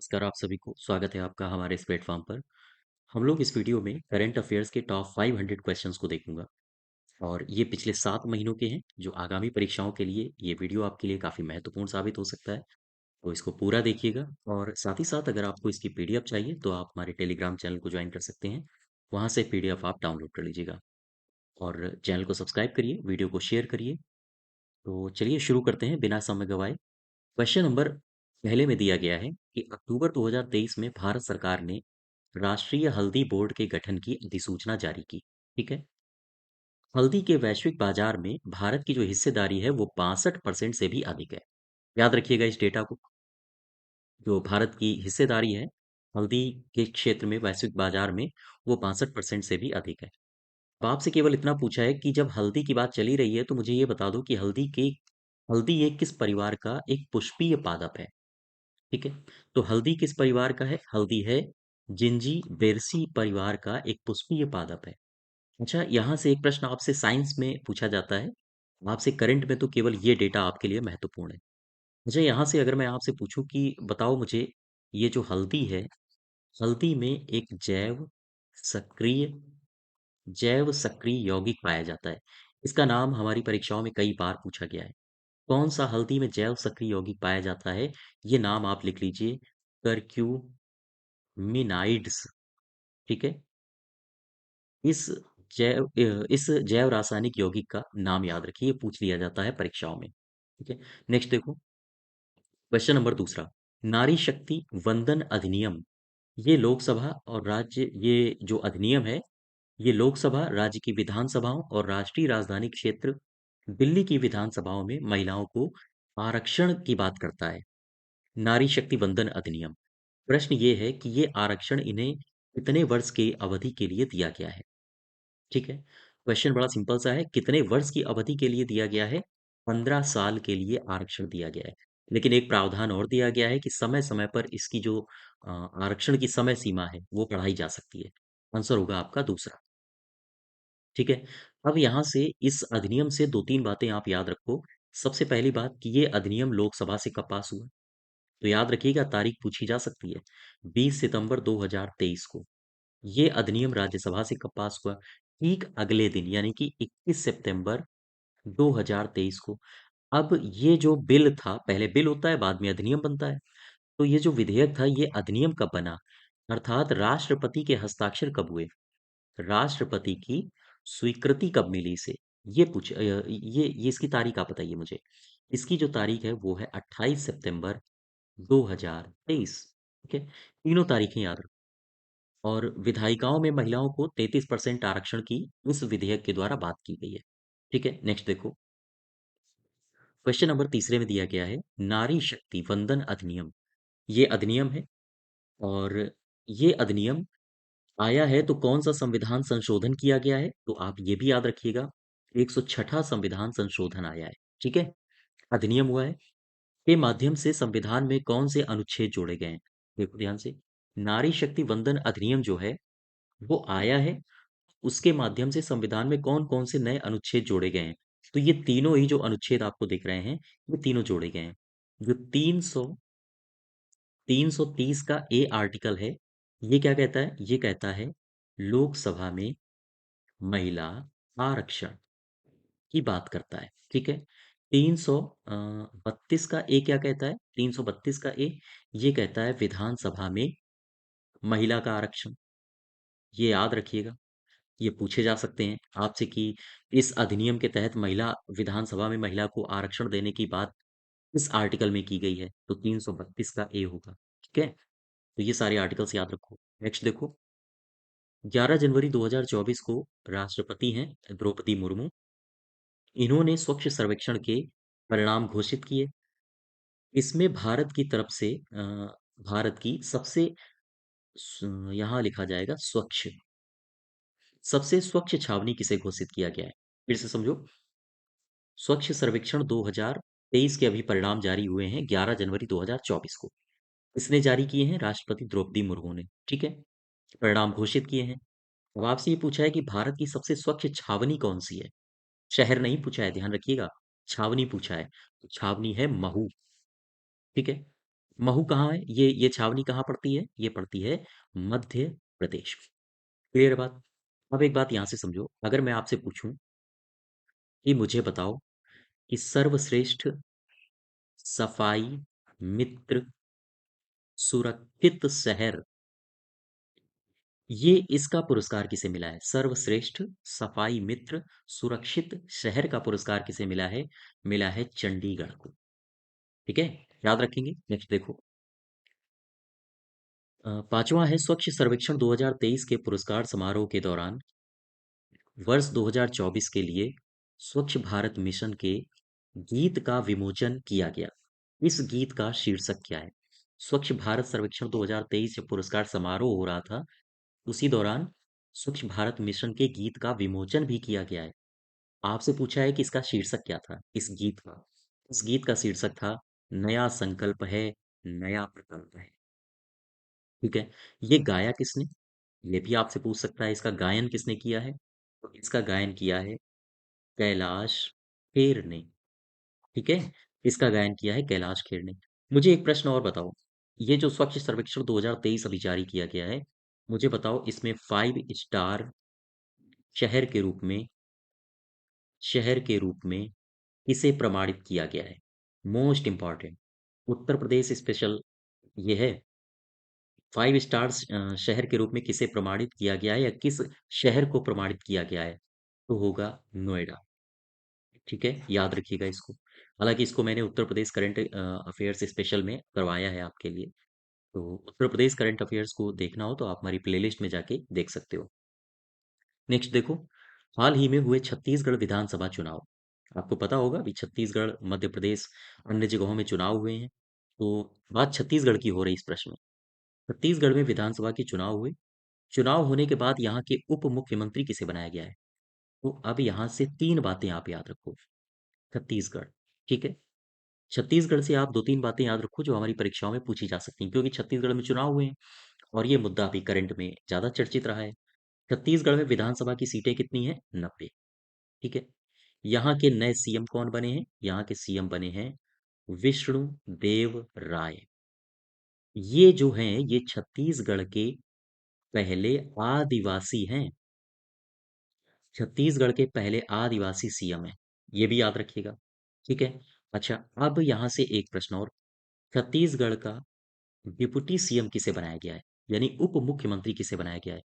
नमस्कार आप सभी को, स्वागत है आपका हमारे इस प्लेटफ़ॉर्म पर। हम लोग इस वीडियो में करंट अफ़ेयर्स के टॉप 500 क्वेश्चंस को देखूँगा और ये पिछले 7 महीनों के हैं, जो आगामी परीक्षाओं के लिए ये वीडियो आपके लिए काफ़ी महत्वपूर्ण साबित हो सकता है। तो इसको पूरा देखिएगा और साथ ही साथ अगर आपको इसकी पीडीएफ चाहिए, तो आप हमारे टेलीग्राम चैनल को जॉइन कर सकते हैं। वहाँ से पीडीएफ आप डाउनलोड कर लीजिएगा और चैनल को सब्सक्राइब करिए, वीडियो को शेयर करिए। तो चलिए शुरू करते हैं बिना समय गँवाए। क्वेश्चन नंबर पहले में दिया गया है कि अक्टूबर 2023 में भारत सरकार ने राष्ट्रीय हल्दी बोर्ड के गठन की अधिसूचना जारी की। ठीक है। हल्दी के वैश्विक बाजार में भारत की जो हिस्सेदारी है वो 62% से भी अधिक है। याद रखिएगा इस डेटा को। जो भारत की हिस्सेदारी है हल्दी के क्षेत्र में वैश्विक बाजार में वो 62% से भी अधिक है। अब आपसे केवल इतना पूछा है कि जब हल्दी की बात चली रही है तो मुझे ये बता दो कि हल्दी एक किस परिवार का एक पुष्पीय पादप है। ठीक है। तो हल्दी किस परिवार का है? हल्दी है जिंजीबेरेसी परिवार का एक पुष्पीय पादप है। अच्छा, यहाँ से एक प्रश्न आपसे साइंस में पूछा जाता है। आपसे करंट में तो केवल ये डेटा आपके लिए महत्वपूर्ण है। अच्छा, यहाँ से अगर मैं आपसे पूछूं कि बताओ मुझे, ये जो हल्दी है, हल्दी में एक सक्रिय जैव सक्रिय यौगिक पाया जाता है। इसका नाम हमारी परीक्षाओं में कई बार पूछा गया है। कौन सा हल्दी में जैव सक्रिय यौगिक पाया जाता है? ये नाम आप लिख लीजिए, करक्यूमिनाइड्स। ठीक है। इस इस जैव रासायनिक यौगिक का नाम याद रखिए, पूछ लिया जाता है परीक्षाओं में। ठीक है। नेक्स्ट देखो, क्वेश्चन नंबर दूसरा। नारी शक्ति वंदन अधिनियम, ये लोकसभा और राज्य ये जो अधिनियम है, ये लोकसभा, राज्य की विधानसभाओं और राष्ट्रीय राजधानी क्षेत्र दिल्ली की विधानसभाओं में महिलाओं को आरक्षण की बात करता है। नारी शक्ति वंदन अधिनियम। प्रश्न ये है कि ये आरक्षण इन्हें कितने वर्ष की अवधि के लिए दिया गया है? ठीक है। क्वेश्चन बड़ा सिंपल सा है, कितने वर्ष की अवधि के लिए दिया गया है? 15 साल के लिए आरक्षण दिया गया है। लेकिन एक प्रावधान और दिया गया है कि समय-समय पर इसकी जो आरक्षण की समय सीमा है, वो बढ़ाई जा सकती है। आंसर होगा आपका दूसरा। ठीक है। अब यहाँ से इस अधिनियम से 2-3 बातें आप याद रखो। सबसे पहली बात कि ये अधिनियम लोकसभा से कब पास हुआ? तो याद रखिएगा, तारीख पूछी जा सकती है। 20 सितंबर 2023 को ये अधिनियम राज्यसभा से कब पास हुआ? ठीक अगले दिन, यानी कि 21 सितंबर 2023 को। अब ये जो बिल था, पहले बिल होता है, बाद में अधिनियम बनता है। तो ये जो विधेयक था, ये अधिनियम कब बना? अर्थात राष्ट्रपति के हस्ताक्षर कब हुए? राष्ट्रपति की स्वीकृति कब मिली इसे? ये इसकी तारीख आप बताइए मुझे। इसकी जो तारीख है वो है 28 सितंबर 2023। ठीक है। तीनों तारीखें याद रखो। और विधायिकाओं में महिलाओं को 33% आरक्षण की इस विधेयक के द्वारा बात की गई है। ठीक है। नेक्स्ट देखो, क्वेश्चन नंबर तीसरे में दिया गया है, नारी शक्ति वंदन अधिनियम। ये अधिनियम है और ये अधिनियम आया है तो कौन सा संविधान संशोधन किया गया है? तो आप ये भी याद रखिएगा, 106वां संविधान संशोधन आया है। ठीक है। अधिनियम हुआ है के माध्यम से संविधान में कौन से अनुच्छेद जोड़े गए हैं? देखो ध्यान से, नारी शक्ति वंदन अधिनियम जो है वो आया है, उसके माध्यम से संविधान में कौन-कौन से नए अनुच्छेद जोड़े गए हैं। तो ये तीनों ही जो अनुच्छेद आपको दिख रहे हैं, ये तीनों जोड़े गए हैं। जो 330 का ए आर्टिकल है, ये क्या कहता है? ये कहता है लोकसभा में महिला आरक्षण की बात करता है। ठीक है। 332 का ए क्या कहता है? 332 का ए ये कहता है विधानसभा में महिला का आरक्षण। ये याद रखिएगा। ये पूछे जा सकते हैं आपसे कि इस अधिनियम के तहत महिला विधानसभा में महिला को आरक्षण देने की बात किस आर्टिकल में की गई है? तो 332 का ए होगा। ठीक है। तो ये सारे आर्टिकल्स याद रखो। नेक्स्ट देखो, 11 जनवरी 2024 को राष्ट्रपति हैं द्रौपदी मुर्मू। इन्होंने स्वच्छ सर्वेक्षण के परिणाम घोषित किए। इसमें भारत की तरफ से भारत की यहाँ लिखा जाएगा सबसे स्वच्छ छावनी किसे घोषित किया गया है? फिर से समझो, स्वच्छ सर्वेक्षण 2023 के अभी परिणाम जारी हुए हैं 11 जनवरी 2024 को। इसने जारी किए हैं राष्ट्रपति द्रौपदी मुर्मू ने। ठीक है। परिणाम घोषित किए हैं। अब आपसे ये पूछा है कि भारत की सबसे स्वच्छ छावनी कौन सी है? शहर नहीं पूछा है, ध्यान रखिएगा। छावनी पूछा है। तो छावनी है महू। ठीक है। महू कहाँ है? ये छावनी कहाँ पड़ती है? ये पड़ती है मध्य प्रदेश में। क्लियर बात? अब एक बात यहां से समझो, अगर मैं आपसे पूछूं कि मुझे बताओ कि सर्वश्रेष्ठ सफाई मित्र सुरक्षित शहर, ये इसका पुरस्कार किसे मिला है? सर्वश्रेष्ठ सफाई मित्र सुरक्षित शहर का पुरस्कार किसे मिला है? मिला है चंडीगढ़ को। ठीक है, याद रखेंगे। नेक्स्ट देखो, पांचवा है स्वच्छ सर्वेक्षण 2023 के पुरस्कार समारोह के दौरान वर्ष 2024 के लिए स्वच्छ भारत मिशन के गीत का विमोचन किया गया। इस गीत का शीर्षक क्या है? स्वच्छ भारत सर्वेक्षण 2023 जब पुरस्कार समारोह हो रहा था, उसी दौरान स्वच्छ भारत मिशन के गीत का विमोचन भी किया गया है। आपसे पूछा है कि इसका शीर्षक क्या था इस गीत का? इस गीत का शीर्षक था नया संकल्प है, नया प्रकल्प है। ठीक है, ये गाया किसने? ये भी आपसे पूछ सकता है, इसका गायन किसने किया है? तो इसका गायन किया है कैलाश खेर ने। ठीक है, इसका गायन किया है कैलाश खेर ने। मुझे एक प्रश्न और बताओ, ये जो स्वच्छ सर्वेक्षण 2023 अभी जारी किया गया है, मुझे बताओ इसमें 5 स्टार शहर के रूप में, शहर के रूप में किसे प्रमाणित किया गया है? Most important, Uttar Pradesh special ये है। 5 स्टार्स शहर के रूप में किसे प्रमाणित किया गया है, या किस शहर को प्रमाणित किया गया है? तो होगा नोएडा। ठीक है, याद रखिएगा इसको। हालांकि इसको मैंने Uttar Pradesh current affairs special में करवाया है आपके लिए। तो उत्तर प्रदेश करंट अफेयर्स को देखना हो तो आप हमारी प्लेलिस्ट में जाके देख सकते हो। नेक्स्ट देखो, हाल ही में हुए छत्तीसगढ़ विधानसभा चुनाव, आपको पता होगा अभी छत्तीसगढ़, मध्य प्रदेश, अन्य जगहों में चुनाव हुए हैं। तो बात छत्तीसगढ़ की हो रही इस प्रश्न में। छत्तीसगढ़ में विधानसभा के चुनाव हुए। चुनाव होने के बाद यहाँ के उप मुख्यमंत्री किसे बनाया गया है? तो अब यहाँ से 3 बातें आप याद रखो। छत्तीसगढ़, ठीक है, छत्तीसगढ़ से आप 2-3 बातें याद रखो जो हमारी परीक्षाओं में पूछी जा सकती हैं, क्योंकि छत्तीसगढ़ में चुनाव हुए हैं और ये मुद्दा अभी करंट में ज्यादा चर्चित रहा है। छत्तीसगढ़ में विधानसभा की सीटें कितनी हैं? 90। ठीक है, यहाँ के नए सीएम कौन बने हैं? यहाँ के सीएम बने हैं विष्णु देव राय। ये जो हैं ये छत्तीसगढ़ के पहले आदिवासी हैं। छत्तीसगढ़ के पहले आदिवासी सीएम हैं, ये भी याद रखिएगा। ठीक है, अच्छा, अब यहाँ से एक प्रश्न और। छत्तीसगढ़ का डिप्टी सीएम किसे बनाया गया है, यानी उप मुख्यमंत्री किसे बनाया गया है?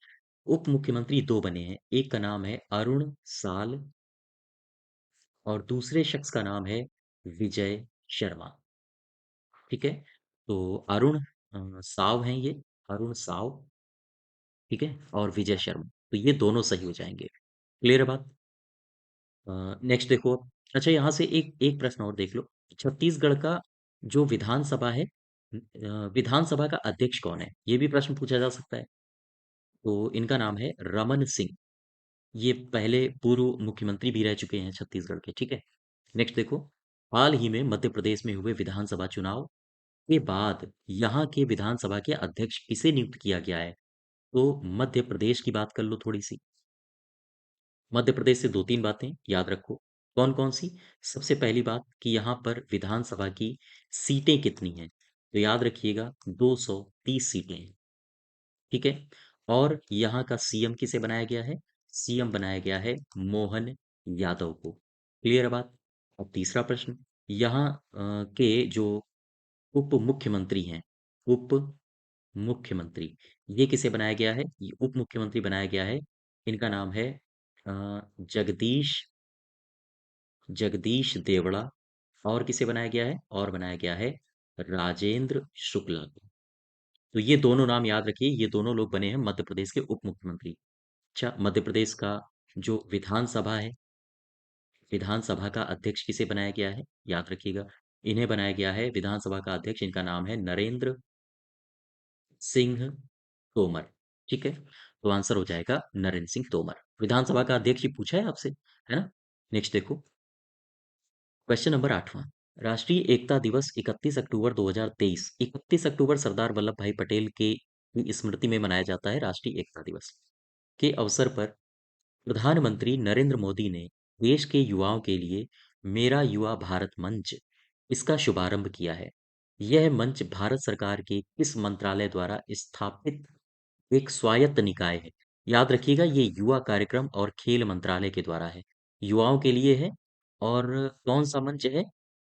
उप मुख्यमंत्री 2 बने हैं, एक का नाम है अरुण साल और दूसरे शख्स का नाम है विजय शर्मा। ठीक है, तो अरुण साव हैं ये, अरुण साव। ठीक है, और विजय शर्मा, तो ये दोनों सही हो जाएंगे। क्लियर है बात? नेक्स्ट देखो अब। अच्छा, यहाँ से एक एक प्रश्न और देख लो। छत्तीसगढ़ का जो विधानसभा है, विधानसभा का अध्यक्ष कौन है? ये भी प्रश्न पूछा जा सकता है। तो इनका नाम है रमन सिंह। ये पहले पूर्व मुख्यमंत्री भी रह चुके हैं छत्तीसगढ़ के। ठीक है, नेक्स्ट देखो, हाल ही में मध्य प्रदेश में हुए विधानसभा चुनाव के बाद यहाँ के विधानसभा के अध्यक्ष किसे नियुक्त किया गया है? तो मध्य प्रदेश की बात कर लो थोड़ी सी। मध्य प्रदेश से 2-3 बातें याद रखो। कौन कौन सी? सबसे पहली बात कि यहाँ पर विधानसभा की सीटें कितनी हैं? तो याद रखिएगा 230 सीटें हैं। ठीक है, और यहाँ का सीएम किसे बनाया गया है? सीएम बनाया गया है मोहन यादव को। क्लियर है बात? अब तीसरा प्रश्न, यहाँ के जो उप मुख्यमंत्री हैं, उप मुख्यमंत्री, ये किसे बनाया गया है? ये उप मुख्यमंत्री बनाया गया है, इनका नाम है जगदीश जगदीश देवड़ा। और किसे बनाया गया है? और बनाया गया है राजेंद्र शुक्ला को। तो ये दोनों नाम याद रखिए, ये दोनों लोग बने हैं मध्य प्रदेश के उप मुख्यमंत्री। अच्छा, मध्य प्रदेश का जो विधानसभा है, विधानसभा का अध्यक्ष किसे बनाया गया है? याद रखिएगा, इन्हें बनाया गया है विधानसभा का अध्यक्ष, इनका नाम है नरेंद्र सिंह तोमर। ठीक है, तो आंसर हो जाएगा नरेंद्र सिंह तोमर। विधानसभा का अध्यक्ष ही पूछा है आपसे, है ना? नेक्स्ट देखो, क्वेश्चन नंबर 8वां, राष्ट्रीय एकता दिवस 31 अक्टूबर 2023, 31 अक्टूबर सरदार वल्लभ भाई पटेल के की स्मृति में मनाया जाता है राष्ट्रीय एकता दिवस। के अवसर पर प्रधानमंत्री नरेंद्र मोदी ने देश के युवाओं के लिए मेरा युवा भारत मंच, इसका शुभारंभ किया है। यह मंच भारत सरकार के किस मंत्रालय द्वारा स्थापित एक स्वायत्त निकाय है? याद रखिएगा, ये युवा कार्यक्रम और खेल मंत्रालय के द्वारा है, युवाओं के लिए है। और कौन सा मंच है?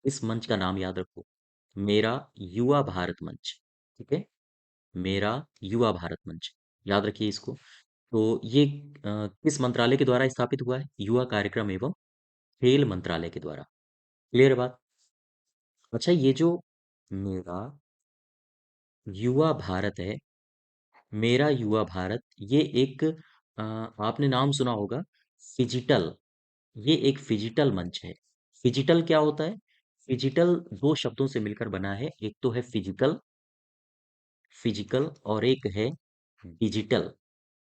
इस मंच का नाम याद रखो, मेरा युवा भारत मंच। ठीक है, मेरा युवा भारत मंच, याद रखिए इसको। तो ये किस मंत्रालय के द्वारा स्थापित हुआ है? युवा कार्यक्रम एवं खेल मंत्रालय के द्वारा। क्लियर बात? अच्छा, ये जो मेरा युवा भारत है, मेरा युवा भारत, ये एक आपने नाम सुना होगा, फिजिटल। ये एक फिजिटल मंच है। फिजिटल क्या होता है? फिजिटल दो शब्दों से मिलकर बना है, एक तो है फिजिकल, फिजिकल, और एक है डिजिटल।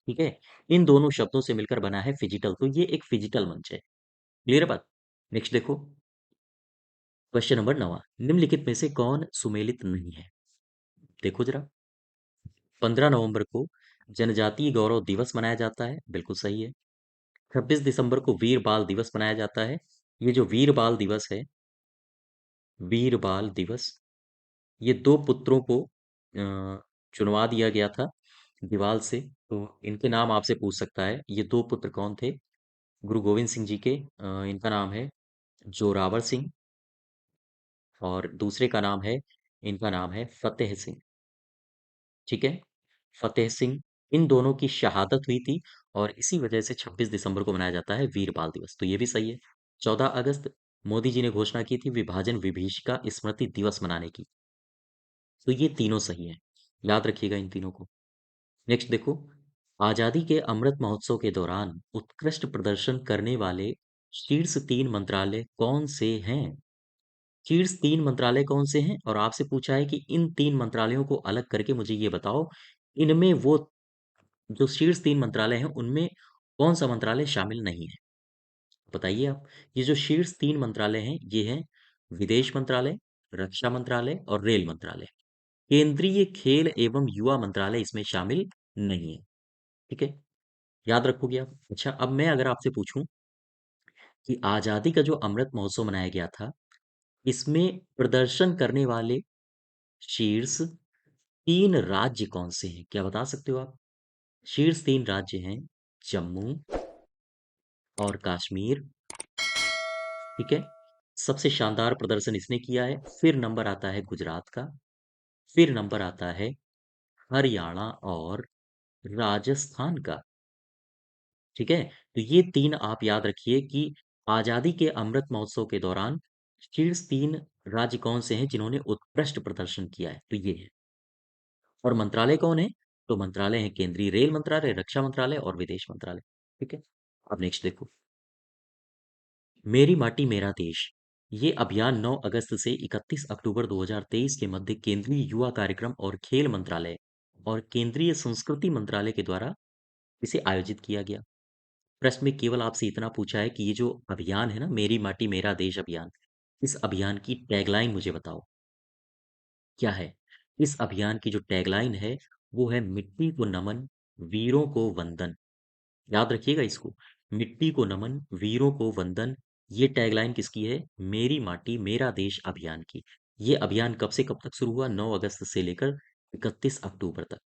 ठीक है, इन दोनों शब्दों से मिलकर बना है फिजिटल, तो ये एक फिजिटल मंच है। क्लियर बात? नेक्स्ट देखो, क्वेश्चन नंबर 9, निम्नलिखित में से कौन सुमेलित नहीं है? देखो जरा, 15 नवंबर को जनजातीय गौरव दिवस मनाया जाता है, बिल्कुल सही है। 26 दिसंबर को वीर बाल दिवस मनाया जाता है। ये जो वीर बाल दिवस है, वीर बाल दिवस, ये दो पुत्रों को चुनवा दिया गया था दीवाल से, तो इनके नाम आपसे पूछ सकता है, ये दो पुत्र कौन थे? गुरु गोविंद सिंह जी के। इनका नाम है जोरावर सिंह, और दूसरे का नाम है, इनका नाम है फतेह सिंह। ठीक है, फतेह सिंह, इन दोनों की शहादत हुई थी, और इसी वजह से 26 दिसंबर को मनाया जाता है वीर बाल दिवस, तो ये भी सही है। 14 अगस्त, मोदी जी ने घोषणा की थी विभाजन विभीषिका स्मृति दिवस मनाने की, तो ये तीनों सही है, याद रखिएगा इन तीनों को। नेक्स्ट देखो, आजादी के अमृत महोत्सव के दौरान उत्कृष्ट प्रदर्शन करने वाले शीर्ष तीन मंत्रालय कौन से हैं? शीर्ष तीन मंत्रालय कौन से हैं? और आपसे पूछा है कि इन तीन मंत्रालयों को अलग करके मुझे ये बताओ, इनमें वो जो शीर्ष तीन मंत्रालय हैं उनमें कौन सा मंत्रालय शामिल नहीं है? बताइए आप। ये जो शीर्ष तीन मंत्रालय हैं, ये हैं विदेश मंत्रालय, रक्षा मंत्रालय और रेल मंत्रालय। केंद्रीय खेल एवं युवा मंत्रालय इसमें शामिल नहीं है। ठीक है, याद रखोगे आप। अच्छा, अब मैं अगर आपसे पूछूं कि आजादी का जो अमृत महोत्सव मनाया गया था, इसमें प्रदर्शन करने वाले शीर्ष तीन राज्य कौन से हैं, क्या बता सकते हो आप? शीर्ष तीन राज्य हैं जम्मू और कश्मीर। ठीक है, सबसे शानदार प्रदर्शन इसने किया है। फिर नंबर आता है गुजरात का, फिर नंबर आता है हरियाणा और राजस्थान का। ठीक है, तो ये तीन आप याद रखिए कि आजादी के अमृत महोत्सव के दौरान शीर्ष तीन राज्य कौन से हैं जिन्होंने उत्कृष्ट प्रदर्शन किया है, तो ये है। और मंत्रालय कौन है? तो मंत्रालय है केंद्रीय रेल मंत्रालय, रक्षा मंत्रालय और विदेश मंत्रालय। ठीक है, अब नेक्स्ट देखो, मेरी माटी मेरा देश, ये अभियान 9 अगस्त से 31 अक्टूबर 2023 के मध्य केंद्रीय युवा कार्यक्रम और खेल मंत्रालय और केंद्रीय संस्कृति मंत्रालय के द्वारा इसे आयोजित किया गया। प्रश्न में केवल आपसे इतना पूछा है कि ये जो अभियान है ना, मेरी माटी मेरा देश अभियान, इस अभियान की टैगलाइन मुझे बताओ, क्या है? इस अभियान की जो टैगलाइन है, वो है मिट्टी को नमन, वीरों को वंदन। याद रखिएगा इसको, मिट्टी को नमन, वीरों को वंदन। ये टैगलाइन किसकी है? मेरी माटी मेरा देश अभियान की। ये अभियान कब से कब तक शुरू हुआ? 9 अगस्त से लेकर 31 अक्टूबर तक।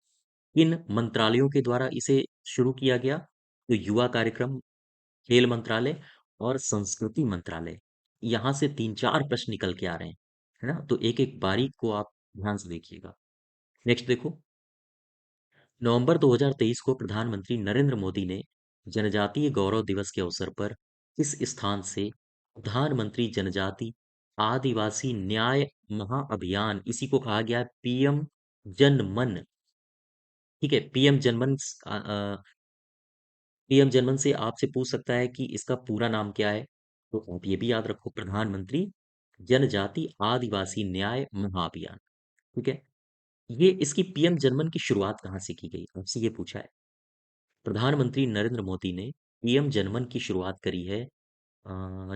किन मंत्रालयों के द्वारा इसे शुरू किया गया? तो युवा कार्यक्रम, खेल मंत्रालय और संस्कृति मंत्रालय। यहाँ से 3-4 प्रश्न निकल के आ रहे हैं, है ना? तो एक-एक बारीक को आप ध्यान से देखिएगा। नेक्स्ट देखो, नवंबर 2023 को प्रधानमंत्री नरेंद्र मोदी ने जनजातीय गौरव दिवस के अवसर पर किस स्थान से प्रधानमंत्री जनजाति आदिवासी न्याय महाअभियान, इसी को कहा गया है पीएम जनमन। ठीक है, पीएम जनमन से आपसे पूछ सकता है कि इसका पूरा नाम क्या है, तो आप ये भी याद रखो, प्रधानमंत्री जनजाति आदिवासी न्याय महाअभियान। ठीक है, ये इसकी पीएम जनमन की शुरुआत कहाँ से की गई, आपसे ये पूछा है। प्रधानमंत्री नरेंद्र मोदी ने पीएम जनमन की शुरुआत करी है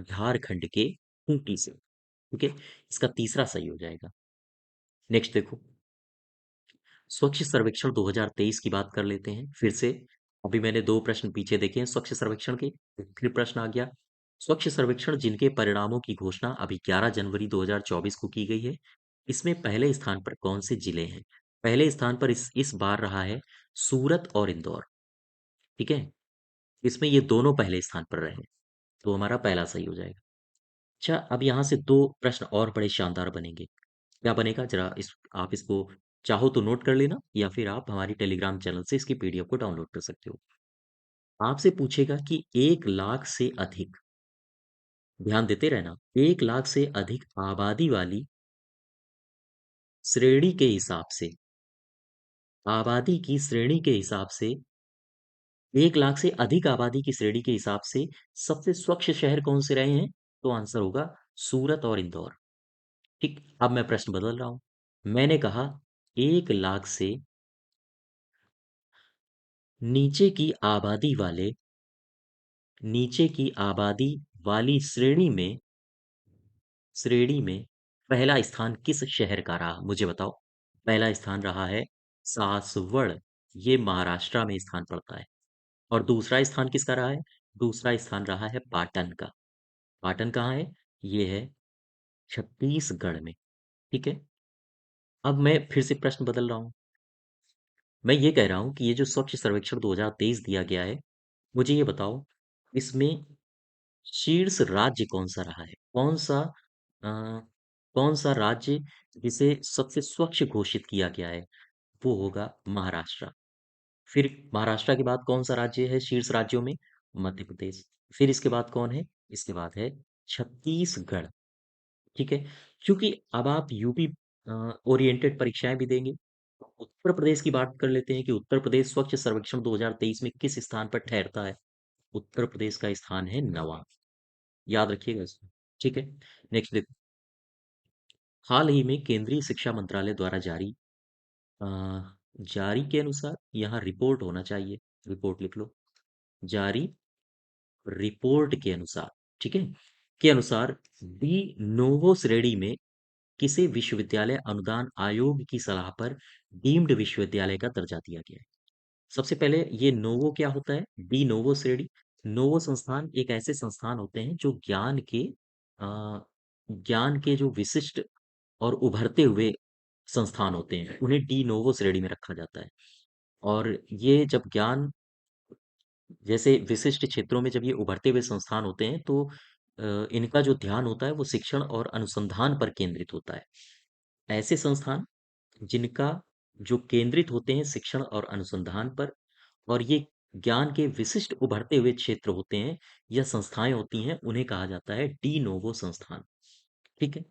झारखंड के खूंटी से। ठीक है, इसका तीसरा सही हो जाएगा। नेक्स्ट देखो, स्वच्छ सर्वेक्षण 2023 की बात कर लेते हैं फिर से। अभी मैंने दो प्रश्न पीछे देखे हैं स्वच्छ सर्वेक्षण के, फिर प्रश्न आ गया। स्वच्छ सर्वेक्षण जिनके परिणामों की घोषणा अभी 11 जनवरी 2024 को की गई है, इसमें पहले स्थान पर कौन से जिले हैं? पहले स्थान पर इस बार रहा है सूरत और इंदौर। ठीक है, इसमें ये दोनों पहले स्थान पर रहे, तो हमारा पहला सही हो जाएगा। अच्छा, अब यहाँ से दो प्रश्न और बड़े शानदार बनेंगे। क्या बनेगा, जरा इस आप इसको चाहो तो नोट कर लेना, या फिर आप हमारी टेलीग्राम चैनल से इसकी पीडीएफ को डाउनलोड कर सकते हो। आपसे पूछेगा कि 1 लाख से अधिक, ध्यान देते रहना, 1 लाख से अधिक आबादी वाली श्रेणी के हिसाब से, आबादी की श्रेणी के हिसाब से, 1 लाख से अधिक आबादी की श्रेणी के हिसाब से सबसे स्वच्छ शहर कौन से रहे हैं? तो आंसर होगा सूरत और इंदौर। ठीक, अब मैं प्रश्न बदल रहा हूं। मैंने कहा 1 लाख से नीचे की आबादी वाले, नीचे की आबादी वाली श्रेणी में पहला स्थान किस शहर का रहा, मुझे बताओ। पहला स्थान रहा है सासवड़, ये महाराष्ट्र में स्थान पड़ता है। और दूसरा स्थान किसका रहा है? दूसरा स्थान रहा है पाटन का। पाटन कहाँ है? ये है छत्तीसगढ़ में। ठीक है, अब मैं फिर से प्रश्न बदल रहा हूँ। मैं ये कह रहा हूँ कि ये जो स्वच्छ सर्वेक्षण 2023 दिया गया है, मुझे ये बताओ, इसमें शीर्ष राज्य कौन सा रहा है? अ, कौन सा राज्य जिसे सबसे स्वच्छ घोषित किया गया है? वो होगा महाराष्ट्र। फिर महाराष्ट्र के बाद कौन सा राज्य है शीर्ष राज्यों में? मध्य प्रदेश। फिर इसके बाद कौन है? इसके बाद है छत्तीसगढ़। ठीक है, क्योंकि अब आप यूपी ओरिएंटेड परीक्षाएं भी देंगे, तो उत्तर प्रदेश की बात कर लेते हैं कि उत्तर प्रदेश स्वच्छ सर्वेक्षण 2023 में किस स्थान पर ठहरता है। उत्तर प्रदेश का स्थान है 9वां। याद रखिएगा इसको। ठीक है, नेक्स्ट देखो। हाल ही में केंद्रीय शिक्षा मंत्रालय द्वारा अ, जारी के अनुसार, यहाँ रिपोर्ट होना चाहिए, रिपोर्ट लिख लो। जारी रिपोर्ट के अनुसार, ठीक है, के अनुसार डी नोवो श्रेणी में किसे विश्वविद्यालय अनुदान आयोग की सलाह पर डीम्ड विश्वविद्यालय का दर्जा दिया गया है। सबसे पहले ये नोवो क्या होता है? डी नोवो श्रेणी। नोवो संस्थान एक ऐसे संस्थान होते हैं जो ज्ञान के जो विशिष्ट और उभरते हुए संस्थान होते हैं, उन्हें डी नोवो श्रेणी में रखा जाता है। और ये जब ज्ञान जैसे विशिष्ट क्षेत्रों में जब ये उभरते हुए संस्थान होते हैं, तो इनका जो ध्यान होता है वो शिक्षण और अनुसंधान पर केंद्रित होता है। ऐसे संस्थान जिनका जो केंद्रित होते हैं शिक्षण और अनुसंधान पर, और ये ज्ञान के विशिष्ट उभरते हुए क्षेत्र होते हैं या संस्थाएं होती हैं, उन्हें कहा जाता है डी नोवो संस्थान। ठीक है,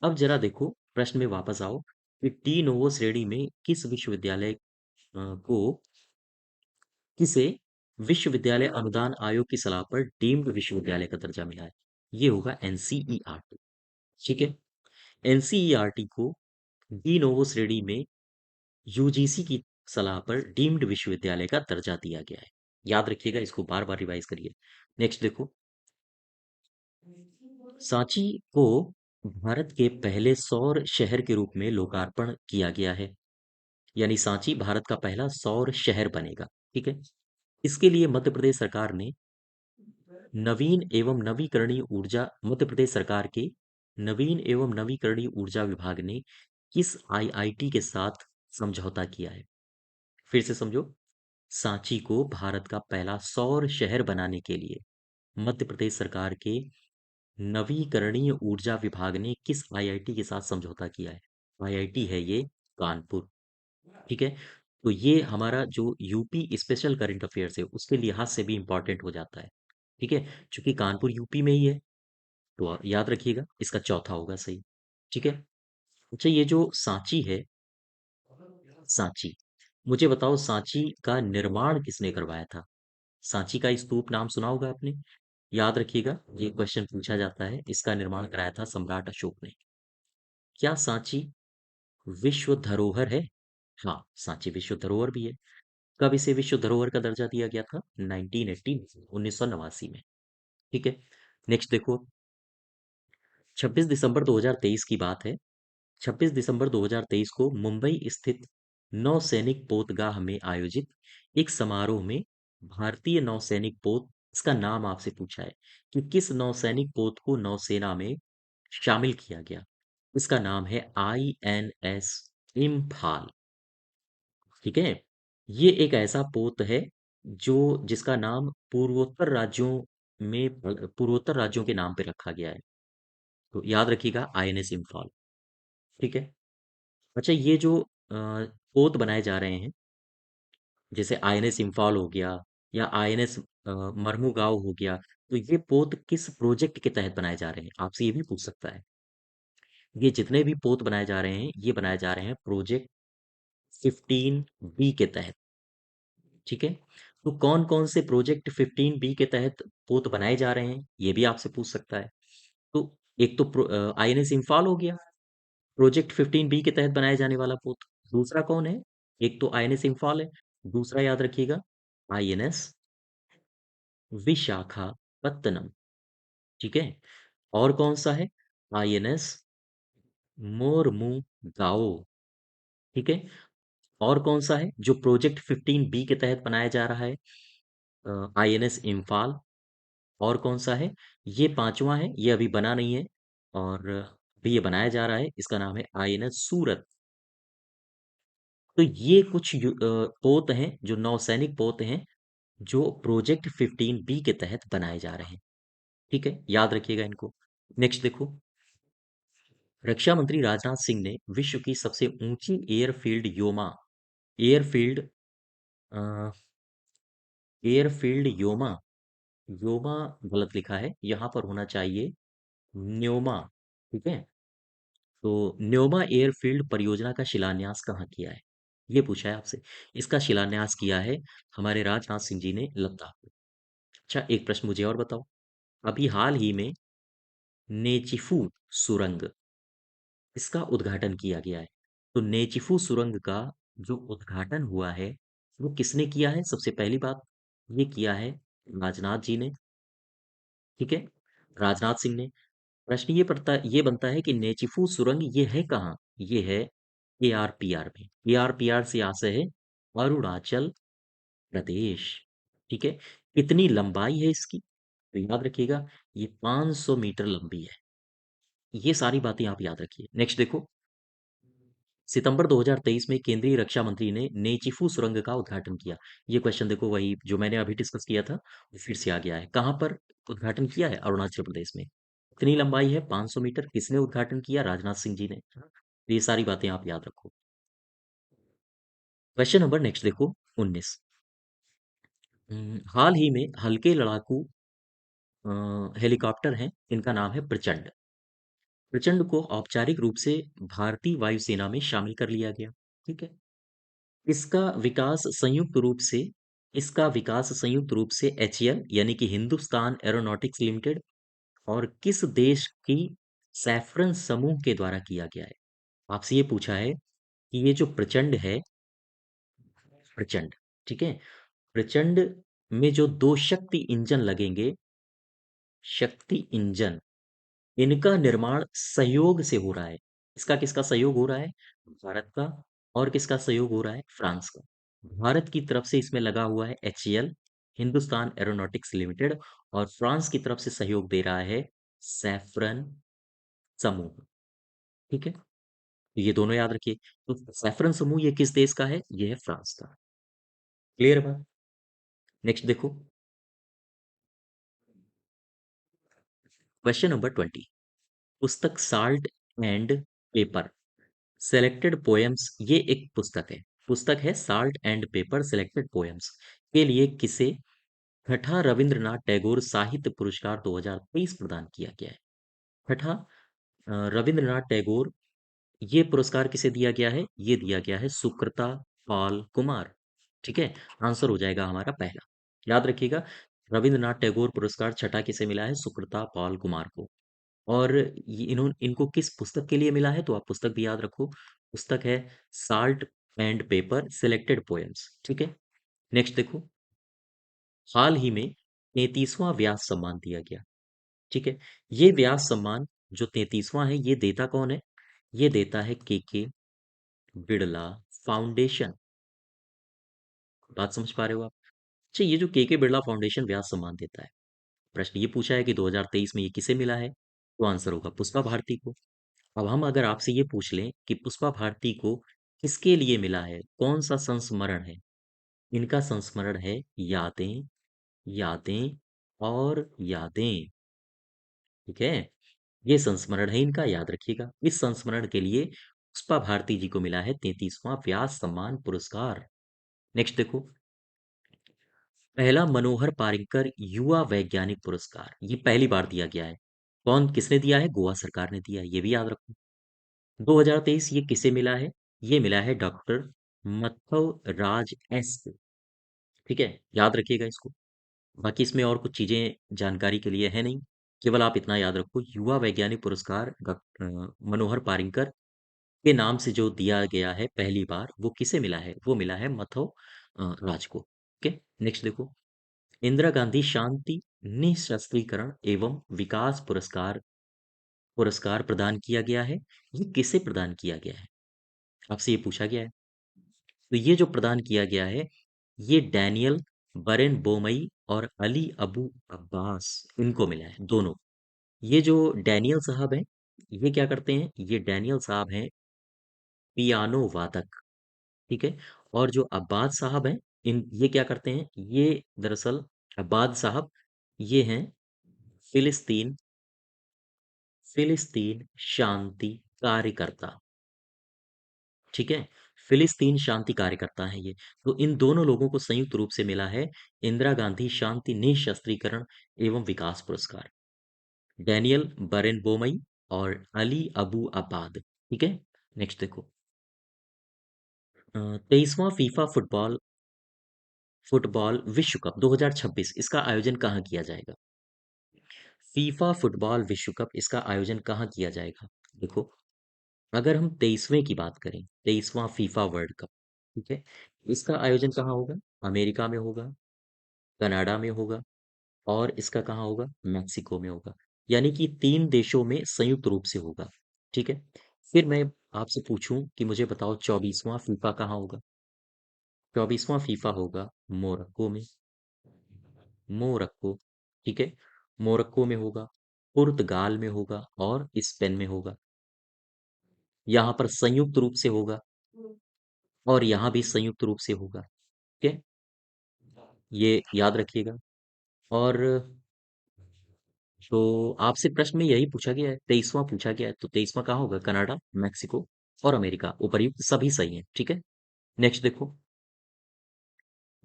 अब जरा देखो, प्रश्न में वापस आओ कि डी नोवो श्रेणी में को किसे विश्वविद्यालय अनुदान आयोग की सलाह पर डीम्ड विश्वविद्यालय का दर्जा मिला है। ये होगा एनसीईआरटी। ठीक है, एनसीईआरटी को डी नोवो श्रेणी में यूजीसी की सलाह पर डीम्ड विश्वविद्यालय का दर्जा दिया गया है। याद रखिएगा, इसको बार बार रिवाइज करिए। नेक्स्ट देखो, सांची को भारत के पहले सौर शहर के रूप में लोकार्पण किया गया है, यानी सांची भारत का पहला सौर शहर बनेगा। ठीक है, इसके लिए मध्य प्रदेश सरकार के नवीन एवं नवीकरणीय ऊर्जा विभाग ने किस आईआईटी के साथ समझौता किया है? फिर से समझो, सांची को भारत का पहला सौर शहर बनाने के लिए मध्य प्रदेश सरकार के नवीकरणीय ऊर्जा विभाग ने किस आईआईटी के साथ समझौता किया है? आईआईटी है ये कानपुर। ठीक है, तो ये हमारा जो यूपी स्पेशल करंट अफेयर्स है उसके लिहाज से भी इंपॉर्टेंट हो जाता है। ठीक है, क्योंकि कानपुर यूपी में ही है, तो आप याद रखिएगा, इसका चौथा होगा सही। ठीक है, अच्छा, ये जो सांची है, सांची, मुझे बताओ सांची का निर्माण किसने करवाया था? सांची का स्तूप नाम सुना होगा आपने। याद रखिएगा, ये क्वेश्चन पूछा जाता है, इसका निर्माण कराया था सम्राट अशोक ने। क्या सांची विश्व धरोहर है? हाँ, सांची विश्व धरोहर भी है। कब इसे विश्व धरोहर का दर्जा दिया गया था? 1980, 1989 में। ठीक है, नेक्स्ट देखो, 26 दिसंबर 2023 की बात है। 26 दिसंबर 2023 को मुंबई स्थित नौसैनिक पोतगाह में आयोजित एक समारोह में भारतीय नौसैनिक पोत, इसका नाम आपसे पूछा है कि किस नौसैनिक पोत को नौसेना में शामिल किया गया? इसका नाम है INS इम्फाल। ठीक है। ये एक ऐसा पोत है जो जिसका नाम पूर्वोत्तर राज्यों के नाम पे रखा गया है। तो याद रखिएगा INS इम्फाल। ठीक है। अच्छा, ये जो पोत बनाए जा रहे हैं, जैसे INS इम्फाल हो गया या INS मरमुगांव हो गया, तो ये पोत किस प्रोजेक्ट के तहत बनाए जा रहे हैं, आपसे ये भी पूछ सकता है। ये जितने भी पोत बनाए जा रहे हैं, ये बनाए जा रहे हैं प्रोजेक्ट 15B के तहत। ठीक है। तो कौन कौन से प्रोजेक्ट 15B के तहत पोत बनाए जा रहे हैं, ये भी आपसे पूछ सकता है। तो एक तो INS इम्फाल हो गया, प्रोजेक्ट 15B के तहत बनाए जाने वाला पोत। दूसरा कौन है? एक तो INS इम्फाल है, दूसरा याद रखिएगा INS विशाखापत्तनम। ठीक है। और कौन सा है? INS मोरमुगाओ। ठीक है। और कौन सा है जो प्रोजेक्ट 15B के तहत बनाया जा रहा है? INS इम्फाल। और कौन सा है? ये पांचवा है, ये अभी बना नहीं है और अभी ये बनाया जा रहा है, इसका नाम है INS सूरत। तो ये कुछ पोत हैं जो नौसैनिक पोत हैं जो प्रोजेक्ट 15B के तहत बनाए जा रहे हैं। ठीक है, याद रखिएगा इनको। नेक्स्ट देखो, रक्षा मंत्री राजनाथ सिंह ने विश्व की सबसे ऊंची एयरफील्ड अ, एयरफील्ड योमा योमा गलत लिखा है, यहाँ पर होना चाहिए न्योमा। ठीक है। तो न्योमा एयरफील्ड परियोजना का शिलान्यास कहाँ किया है, ये पूछा है आपसे। इसका शिलान्यास किया है हमारे राजनाथ सिंह जी ने लद्दाख में। अच्छा, एक प्रश्न मुझे और बताओ। अभी हाल ही में नेचिफू सुरंग, इसका उद्घाटन किया गया है। तो नेचिफू सुरंग का जो उद्घाटन हुआ है, वो किसने किया है? सबसे पहली बात, ये किया है राजनाथ जी ने। ठीक है, राजनाथ सिंह ने। प्रश्न ये बनता है कि नेचिफू सुरंग ये है कहाँ? ये है ARPR में। ARPR से आशय है अरुणाचल प्रदेश। ठीक है। कितनी लंबाई है इसकी? तो याद रखिएगा, ये 500 मीटर लंबी है। ये सारी बातें आप याद रखिए। नेक्स्ट देखो, सितंबर 2023 में केंद्रीय रक्षा मंत्री ने नेचिफू सुरंग का उद्घाटन किया। ये क्वेश्चन देखो, वही जो मैंने अभी डिस्कस किया था वो फिर से आ गया है। कहाँ पर उद्घाटन किया है? अरुणाचल प्रदेश में। कितनी लंबाई है? 500 मीटर। किसने उद्घाटन किया? राजनाथ सिंह जी ने। तो ये सारी बातें आप याद रखो। क्वेश्चन नंबर नेक्स्ट देखो, 19। हाल ही में हल्के लड़ाकू हेलीकॉप्टर हैं, इनका नाम है प्रचंड। प्रचंड को औपचारिक रूप से भारतीय वायुसेना में शामिल कर लिया गया। ठीक है। इसका विकास संयुक्त रूप से इसका विकास संयुक्त रूप से HAL यानी कि हिंदुस्तान एरोनॉटिक्स लिमिटेड और किस देश की सैफरन समूह के द्वारा किया गया है? आपसे ये पूछा है कि ये जो प्रचंड है, प्रचंड, ठीक है, प्रचंड में जो दो शक्ति इंजन लगेंगे, शक्ति इंजन, इनका निर्माण सहयोग से हो रहा है। इसका किसका सहयोग हो रहा है? भारत का। और किसका सहयोग हो रहा है? फ्रांस का। भारत की तरफ से इसमें लगा हुआ है HAL, हिंदुस्तान एरोनॉटिक्स लिमिटेड, और फ्रांस की तरफ से सहयोग दे रहा है सैफरन समूह। ठीक है। तो ये दोनों याद रखिए। तो सैफरन समूह ये किस देश का है? ये है फ्रांस का। क्लियर है बात? नेक्स्ट देखो, क्वेश्चन नंबर 20। पुस्तक salt and paper selected poems, ये एक पुस्तक है salt and paper selected poems के लिए किसे छठा रविंद्रनाथ टैगोर साहित्य पुरस्कार 2023 प्रदान किया गया है? छठा रविंद्रनाथ टैगोर, ये पुरस्कार किसे दिया गया है? ये दिया गया है सुकृता पाल कुमार। ठीक है। आंसर हो जाएगा हमारा पहला। याद रखिएगा, रविंद्रनाथ टैगोर पुरस्कार छठा किसे मिला है? सुकृता पाल कुमार को। और इनको किस पुस्तक के लिए मिला है? तो आप पुस्तक भी याद रखो। पुस्तक है salt and paper selected poems. ठीक है। नेक्स्ट देखो, हाल ही में 33वां व्यास सम्मान दिया गया। ठीक है। ये व्यास सम्मान जो 33वां है, ये देता कौन है? ये देता है के बिड़ला फाउंडेशन। बात समझ पा रहे हो आप? अच्छा, ये जो के बिड़ला फाउंडेशन व्यास सम्मान देता है, प्रश्न ये पूछा है कि 2023 में ये किसे मिला है? तो आंसर होगा पुष्पा भारती को। अब हम अगर आपसे ये पूछ लें कि पुष्पा भारती को किसके लिए मिला है, कौन सा संस्मरण है? इनका संस्मरण है यादें, यादें और यादें। ठीक है, ये संस्मरण है इनका, याद रखिएगा। इस संस्मरण के लिए पुष्पा भारती जी को मिला है 33वां व्यास सम्मान पुरस्कार। नेक्स्ट देखो, पहला मनोहर पारिकर युवा वैज्ञानिक पुरस्कार, ये पहली बार दिया गया है। कौन, किसने दिया है? गोवा सरकार ने दिया है, ये भी याद रखो। 2023 ये किसे मिला है? ये मिला है डॉक्टर मथुर राज एस को। ठीक है, याद रखिएगा इसको। बाकी इसमें और कुछ चीजें जानकारी के लिए है नहीं, केवल आप इतना याद रखो, युवा वैज्ञानिक पुरस्कार डॉक्टर मनोहर पारिकर के नाम से जो दिया गया है पहली बार, वो किसे मिला है? वो मिला है मथुर राज को। ओके, नेक्स्ट देखो, इंदिरा गांधी शांति निःशस्त्रीकरण एवं विकास पुरस्कार पुरस्कार प्रदान किया गया है। ये किसे प्रदान किया गया है? आपसे ये पूछा गया है। तो ये जो प्रदान किया गया है, ये डैनियल बरेन बोमई और अली अबू अब्बास, इनको मिला है, दोनों। ये जो डैनियल साहब हैं, ये क्या करते हैं? ये डैनियल साहब हैं पियानो वादक। ठीक है, और जो अब्बाद साहब हैं, इन ये क्या करते हैं? ये दरअसल अब्बाद साहब, ये हैं फिलिस्तीन फिलिस्तीन शांति कार्यकर्ता। ठीक है, फिलिस्तीन शांति कार्यकर्ता हैं ये। तो इन दोनों लोगों को संयुक्त रूप से मिला है इंदिरा गांधी शांति निःशस्त्रीकरण एवं विकास पुरस्कार, डैनियल बरेनबोमई और अली अबू अब्बाद। ठीक है, नेक्स्ट देखो, 23वां फीफा फुटबॉल फुटबॉल विश्व कप 2026, इसका आयोजन कहाँ किया जाएगा? फीफा फुटबॉल विश्व कप, इसका आयोजन कहाँ किया जाएगा? देखो, अगर हम 23वें की बात करें, 23वां फीफा वर्ल्ड कप, ठीक है, इसका आयोजन कहाँ होगा? अमेरिका में होगा, कनाडा में होगा, और इसका कहाँ होगा? मैक्सिको में होगा। यानी कि 3 देशों में संयुक्त रूप से होगा। ठीक है, फिर मैं आपसे पूछूं कि मुझे बताओ 24वां फीफा कहाँ होगा? 24वां फीफा होगा मोरक्को में। मोरक्को, ठीक है, मोरक्को में होगा, पुर्तगाल में होगा और स्पेन में होगा। यहाँ पर संयुक्त रूप से होगा, और यहाँ भी संयुक्त रूप से होगा। ठीक है, ये याद रखिएगा। और तो आपसे प्रश्न में यही पूछा गया है, 23वां पूछा गया है, तो 23वां कहाँ होगा? कनाडा, मैक्सिको और अमेरिका, उपर्युक्त सभी सही है। ठीक है, नेक्स्ट देखो,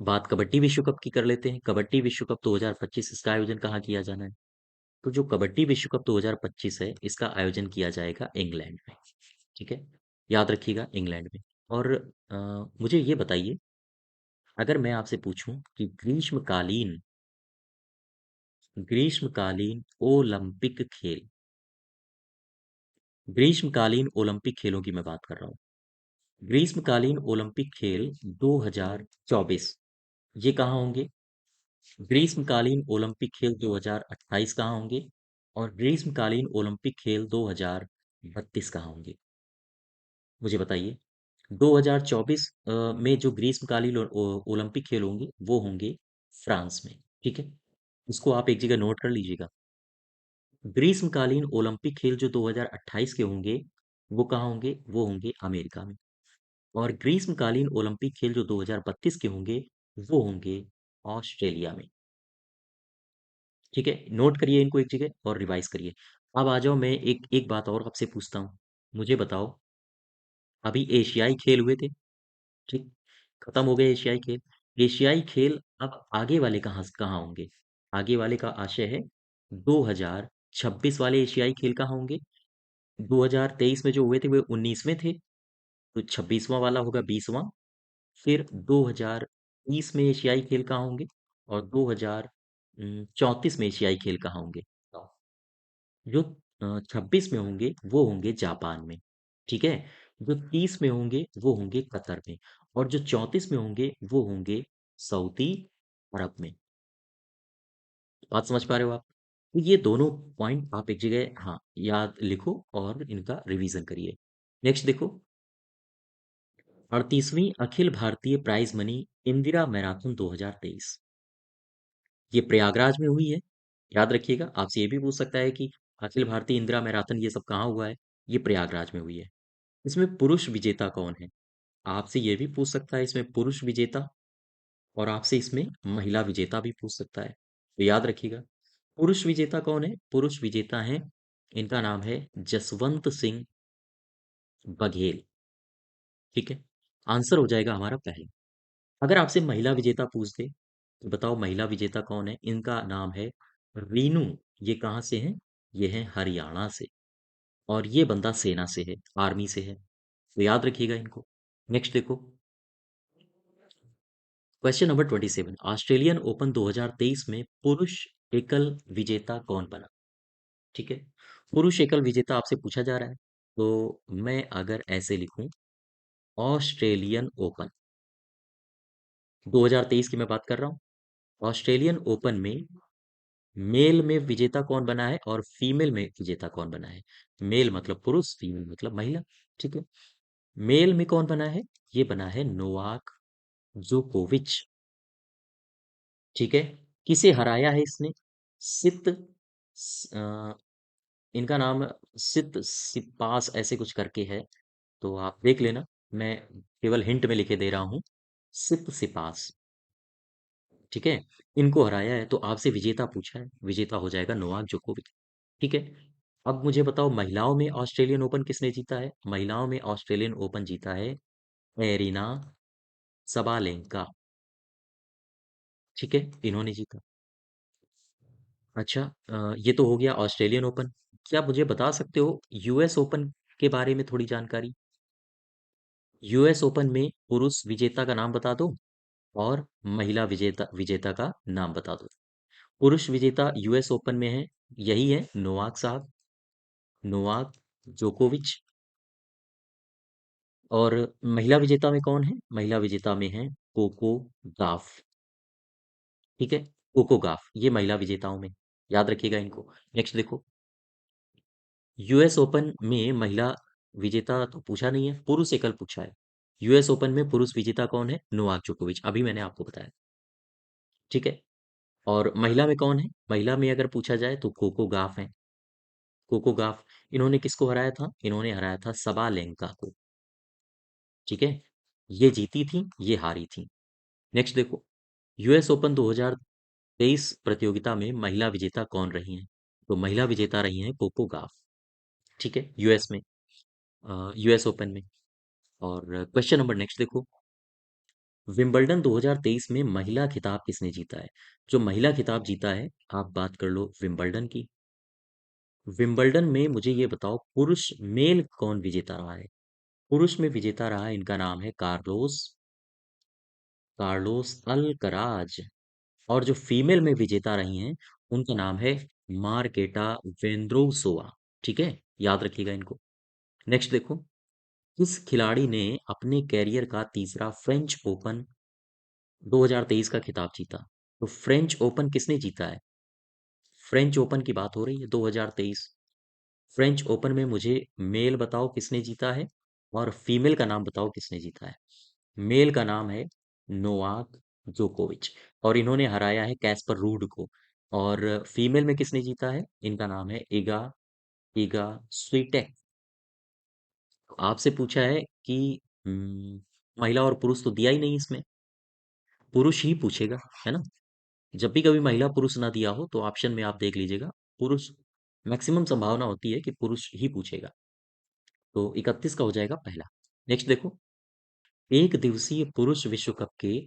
बात कबड्डी विश्व कप की कर लेते हैं। कबड्डी विश्व कप 2025, इसका आयोजन कहाँ किया जाना है? तो जो कबड्डी विश्व कप 2025 है, इसका आयोजन किया जाएगा इंग्लैंड में। ठीक है, याद रखिएगा, इंग्लैंड में। और मुझे ये बताइए, अगर मैं आपसे पूछूं कि ग्रीष्मकालीन ओलंपिक खेल, ग्रीष्मकालीन ओलंपिक खेलों की मैं बात कर रहा हूँ। ग्रीष्मकालीन ओलंपिक खेल 2024, ये कहाँ होंगे? ग्रीष्मकालीन ओलंपिक खेल 2028 कहाँ होंगे? और ग्रीष्मकालीन ओलंपिक खेल 2032 कहाँ होंगे? मुझे बताइए। 2024 में जो ग्रीष्मकालीन ओलंपिक खेल होंगे, वो होंगे फ्रांस में। ठीक है, इसको आप एक जगह नोट कर लीजिएगा। ग्रीष्मकालीन ओलंपिक खेल जो 2028 के होंगे, वो कहाँ होंगे? वो होंगे अमेरिका में। और ग्रीष्मकालीन ओलंपिक खेल जो 2032 के होंगे, वो होंगे ऑस्ट्रेलिया में। ठीक है, नोट करिए इनको एक जगह और रिवाइज करिए। अब आ जाओ, मैं एक एक बात और आपसे पूछता हूँ। मुझे बताओ, अभी एशियाई खेल हुए थे, ठीक, खत्म हो गए एशियाई खेल। एशियाई खेल अब आगे वाले कहाँ कहाँ होंगे? आगे वाले का आशय है 2026 वाले एशियाई खेल कहाँ होंगे? 2023 में जो हुए थे वो 19वें थे, तो 26वां वाला होगा 20वां। फिर 2030 में एशियाई खेल कहाँ होंगे? और 2034 में एशियाई खेल कहाँ होंगे? बताओ। जो 26 में होंगे वो होंगे जापान में। ठीक है, जो 30 में होंगे वो होंगे कतर में, और जो 34 में होंगे वो होंगे सऊदी अरब में। बात समझ पा रहे हो आप? तो ये दोनों पॉइंट आप एक जगह, हाँ, याद लिखो और इनका रिवीजन करिए। नेक्स्ट देखो, 38वीं Akhil Bharatiya prize money Indira marathon 2023, ये प्रयागराज में हुई है। याद रखिएगा, आपसे ये भी पूछ सकता है कि अखिल भारतीय इंदिरा मैराथन ये सब कहाँ हुआ है? ये प्रयागराज में हुई है। इसमें पुरुष विजेता कौन है? आपसे ये भी पूछ सकता है इसमें पुरुष विजेता, और आपसे इसमें महिला विजेता भी पूछ सकता है। तो याद रखिएगा, पुरुष विजेता कौन है? पुरुष विजेता हैं, इनका नाम है जसवंत सिंह बघेल। ठीक है, आंसर हो जाएगा हमारा पहला। अगर आपसे महिला विजेता पूछ दे तो बताओ महिला विजेता कौन है? इनका नाम है रीनू। ये कहाँ से हैं? ये हैं हरियाणा से, और ये बंदा सेना से है, आर्मी से है। तो याद रखिएगा इनको। नेक्स्ट देखो, क्वेश्चन नंबर 27, ऑस्ट्रेलियन ओपन 2023 में पुरुष एकल विजेता कौन बना? ठीक है, पुरुष एकल विजेता आपसे पूछा जा रहा है। तो मैं अगर ऐसे लिखूं, ऑस्ट्रेलियन ओपन 2023 की मैं बात कर रहा हूं, ऑस्ट्रेलियन ओपन में मेल में विजेता कौन बना है और फीमेल में विजेता कौन बना है? मेल मतलब पुरुष, फीमेल मतलब महिला। ठीक है, मेल में कौन बना है? ये बना है नोवाक जोकोविच। ठीक है, किसे हराया है इसने? सित इनका नाम सित सिपास ऐसे कुछ करके है, तो आप देख लेना। मैं केवल हिंट में लिखे दे रहा हूं, सित सिपास। ठीक है, इनको हराया है, तो आपसे विजेता पूछा है, विजेता हो जाएगा नोवाक जोकोविच। ठीक है, अब मुझे बताओ महिलाओं में ऑस्ट्रेलियन ओपन किसने जीता है? महिलाओं में ऑस्ट्रेलियन ओपन जीता है एरिना सबालेंका। ठीक है, इन्होंने जीता। अच्छा, ये तो हो गया ऑस्ट्रेलियन ओपन। क्या मुझे बता सकते हो यूएस ओपन के बारे में थोड़ी जानकारी? यूएस ओपन में पुरुष विजेता का नाम बता दो, और महिला विजेता विजेता का नाम बता दो। पुरुष विजेता यूएस ओपन में है, यही है नोवाक साहब, नोवाक जोकोविच। और महिला विजेता में कौन है? महिला विजेता में है कोको गाफ। ठीक है, कोको गाफ, ये महिला विजेताओं में, याद रखिएगा इनको। नेक्स्ट देखो, यूएस ओपन में महिला विजेता तो पूछा नहीं है, पुरुष एकल पूछा है। यूएस ओपन में पुरुष विजेता कौन है? नोवाक जोकोविच, अभी मैंने आपको बताया। ठीक है, और महिला में कौन है? महिला में अगर पूछा जाए तो कोको गाफ है। कोको गाफ, इन्होंने किसको हराया था? इन्होंने हराया था सबालेंका को। ठीक है, ये जीती थी, ये हारी थी। नेक्स्ट देखो, यूएस ओपन 2023 प्रतियोगिता में महिला विजेता कौन रही हैं? तो महिला विजेता रही हैं कोको गाफ। ठीक है, यूएस में, यूएस ओपन में। और क्वेश्चन नंबर नेक्स्ट देखो, विंबलडन 2023 में महिला खिताब किसने जीता है? जो महिला खिताब जीता है, आप बात कर लो विंबलडन की। विंबलडन में मुझे ये बताओ पुरुष मेल कौन विजेता रहा है? पुरुष में विजेता रहा है, इनका नाम है कार्लोस कार्लोस अल्कराज। और जो फीमेल में विजेता रही हैं, उनका नाम है मार्केटा वेंद्रोसोवा। ठीक है, याद रखिएगा इनको। नेक्स्ट देखो, किस खिलाड़ी ने अपने कैरियर का तीसरा फ्रेंच ओपन 2023 का खिताब जीता? तो फ्रेंच ओपन किसने जीता है? फ्रेंच ओपन की बात हो रही है 2023। फ्रेंच ओपन में मुझे मेल बताओ किसने जीता है, और फीमेल का नाम बताओ किसने जीता है। मेल का नाम है नोवाक जोकोविच, और इन्होंने हराया है कैस्पर रूड को। और फीमेल में किसने जीता है? इनका नाम है इगा इगा स्वीटेक। आपसे पूछा है कि महिला और पुरुष तो दिया ही नहीं इसमें, पुरुष ही पूछेगा, है ना? जब भी कभी महिला पुरुष ना दिया हो तो ऑप्शन में आप देख लीजिएगा, पुरुष मैक्सिमम संभावना होती है कि पुरुष ही पूछेगा। तो 31 का हो जाएगा पहला। नेक्स्ट देखो, एक दिवसीय पुरुष विश्व कप के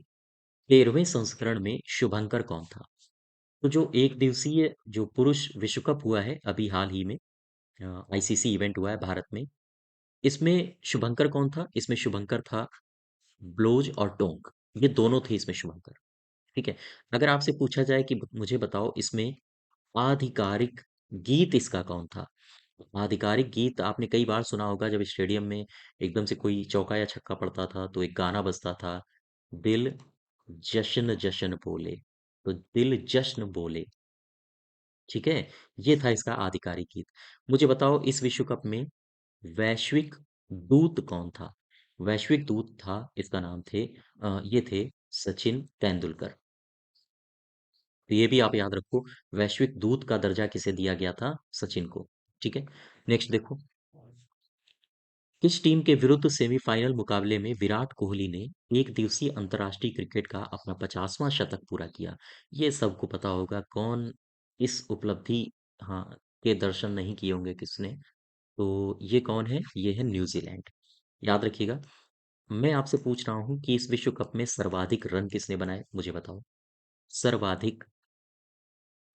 13वें संस्करण में शुभंकर कौन था? तो जो एक दिवसीय जो पुरुष विश्व कप हुआ है अभी हाल ही में, आईसीसी इवेंट हुआ है भारत में, इसमें शुभंकर कौन था? इसमें शुभंकर था ब्लोज और टोंक, ये दोनों थे इसमें शुभंकर। ठीक है, अगर आपसे पूछा जाए कि मुझे बताओ इसमें आधिकारिक गीत इसका कौन था? आधिकारिक गीत आपने कई बार सुना होगा, जब स्टेडियम में एकदम से कोई चौका या छक्का पड़ता था तो एक गाना बजता था, दिल जश्न जश्न बोले। तो दिल जश्न बोले। ठीक है, ये था इसका आधिकारिक गीत। मुझे बताओ इस विश्व कप में वैश्विक दूत कौन था? वैश्विक दूत था, इसका नाम थे ये थे सचिन तेंदुलकर। तो ये भी आप याद रखो, वैश्विक दूत का दर्जा किसे दिया गया था? सचिन को। ठीक है, नेक्स्ट देखो, किस टीम के विरुद्ध सेमीफाइनल मुकाबले में विराट कोहली ने एक दिवसीय अंतर्राष्ट्रीय क्रिकेट का अपना 50वां शतक पूरा किया? ये सबको पता होगा। कौन इस उपलब्धि, हाँ, के दर्शन नहीं किए होंगे किसने? तो ये कौन है? ये है न्यूजीलैंड। याद रखिएगा। मैं आपसे पूछ रहा हूँ कि इस विश्व कप में सर्वाधिक रन किसने बनाए? मुझे बताओ। सर्वाधिक,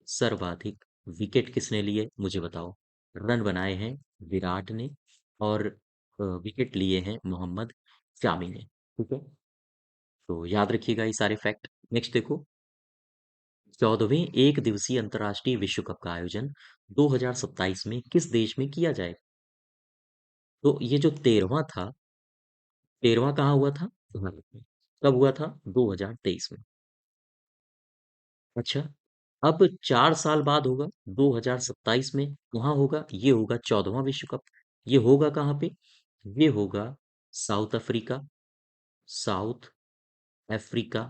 सर्वाधिक विकेट किसने लिए? मुझे बताओ। रन बनाए हैं विराट ने, और विकेट लिए हैं मोहम्मद शामी ने। ठीक है, तो याद रखिएगा ये सारे फैक्ट। नेक्स्ट देखो, 14वें एक दिवसीय अंतर्राष्ट्रीय विश्व कप का आयोजन 2027 में किस देश में किया जाएगा? तो ये जो 13वां था, 13वां कहाँ हुआ था? भारत में। कब हुआ था? 2023 में। अच्छा, अब 4 साल बाद होगा, 2027 में। कहाँ होगा? ये होगा 14वां विश्व कप। ये होगा कहाँ पे? ये होगा साउथ अफ्रीका, साउथ अफ्रीका।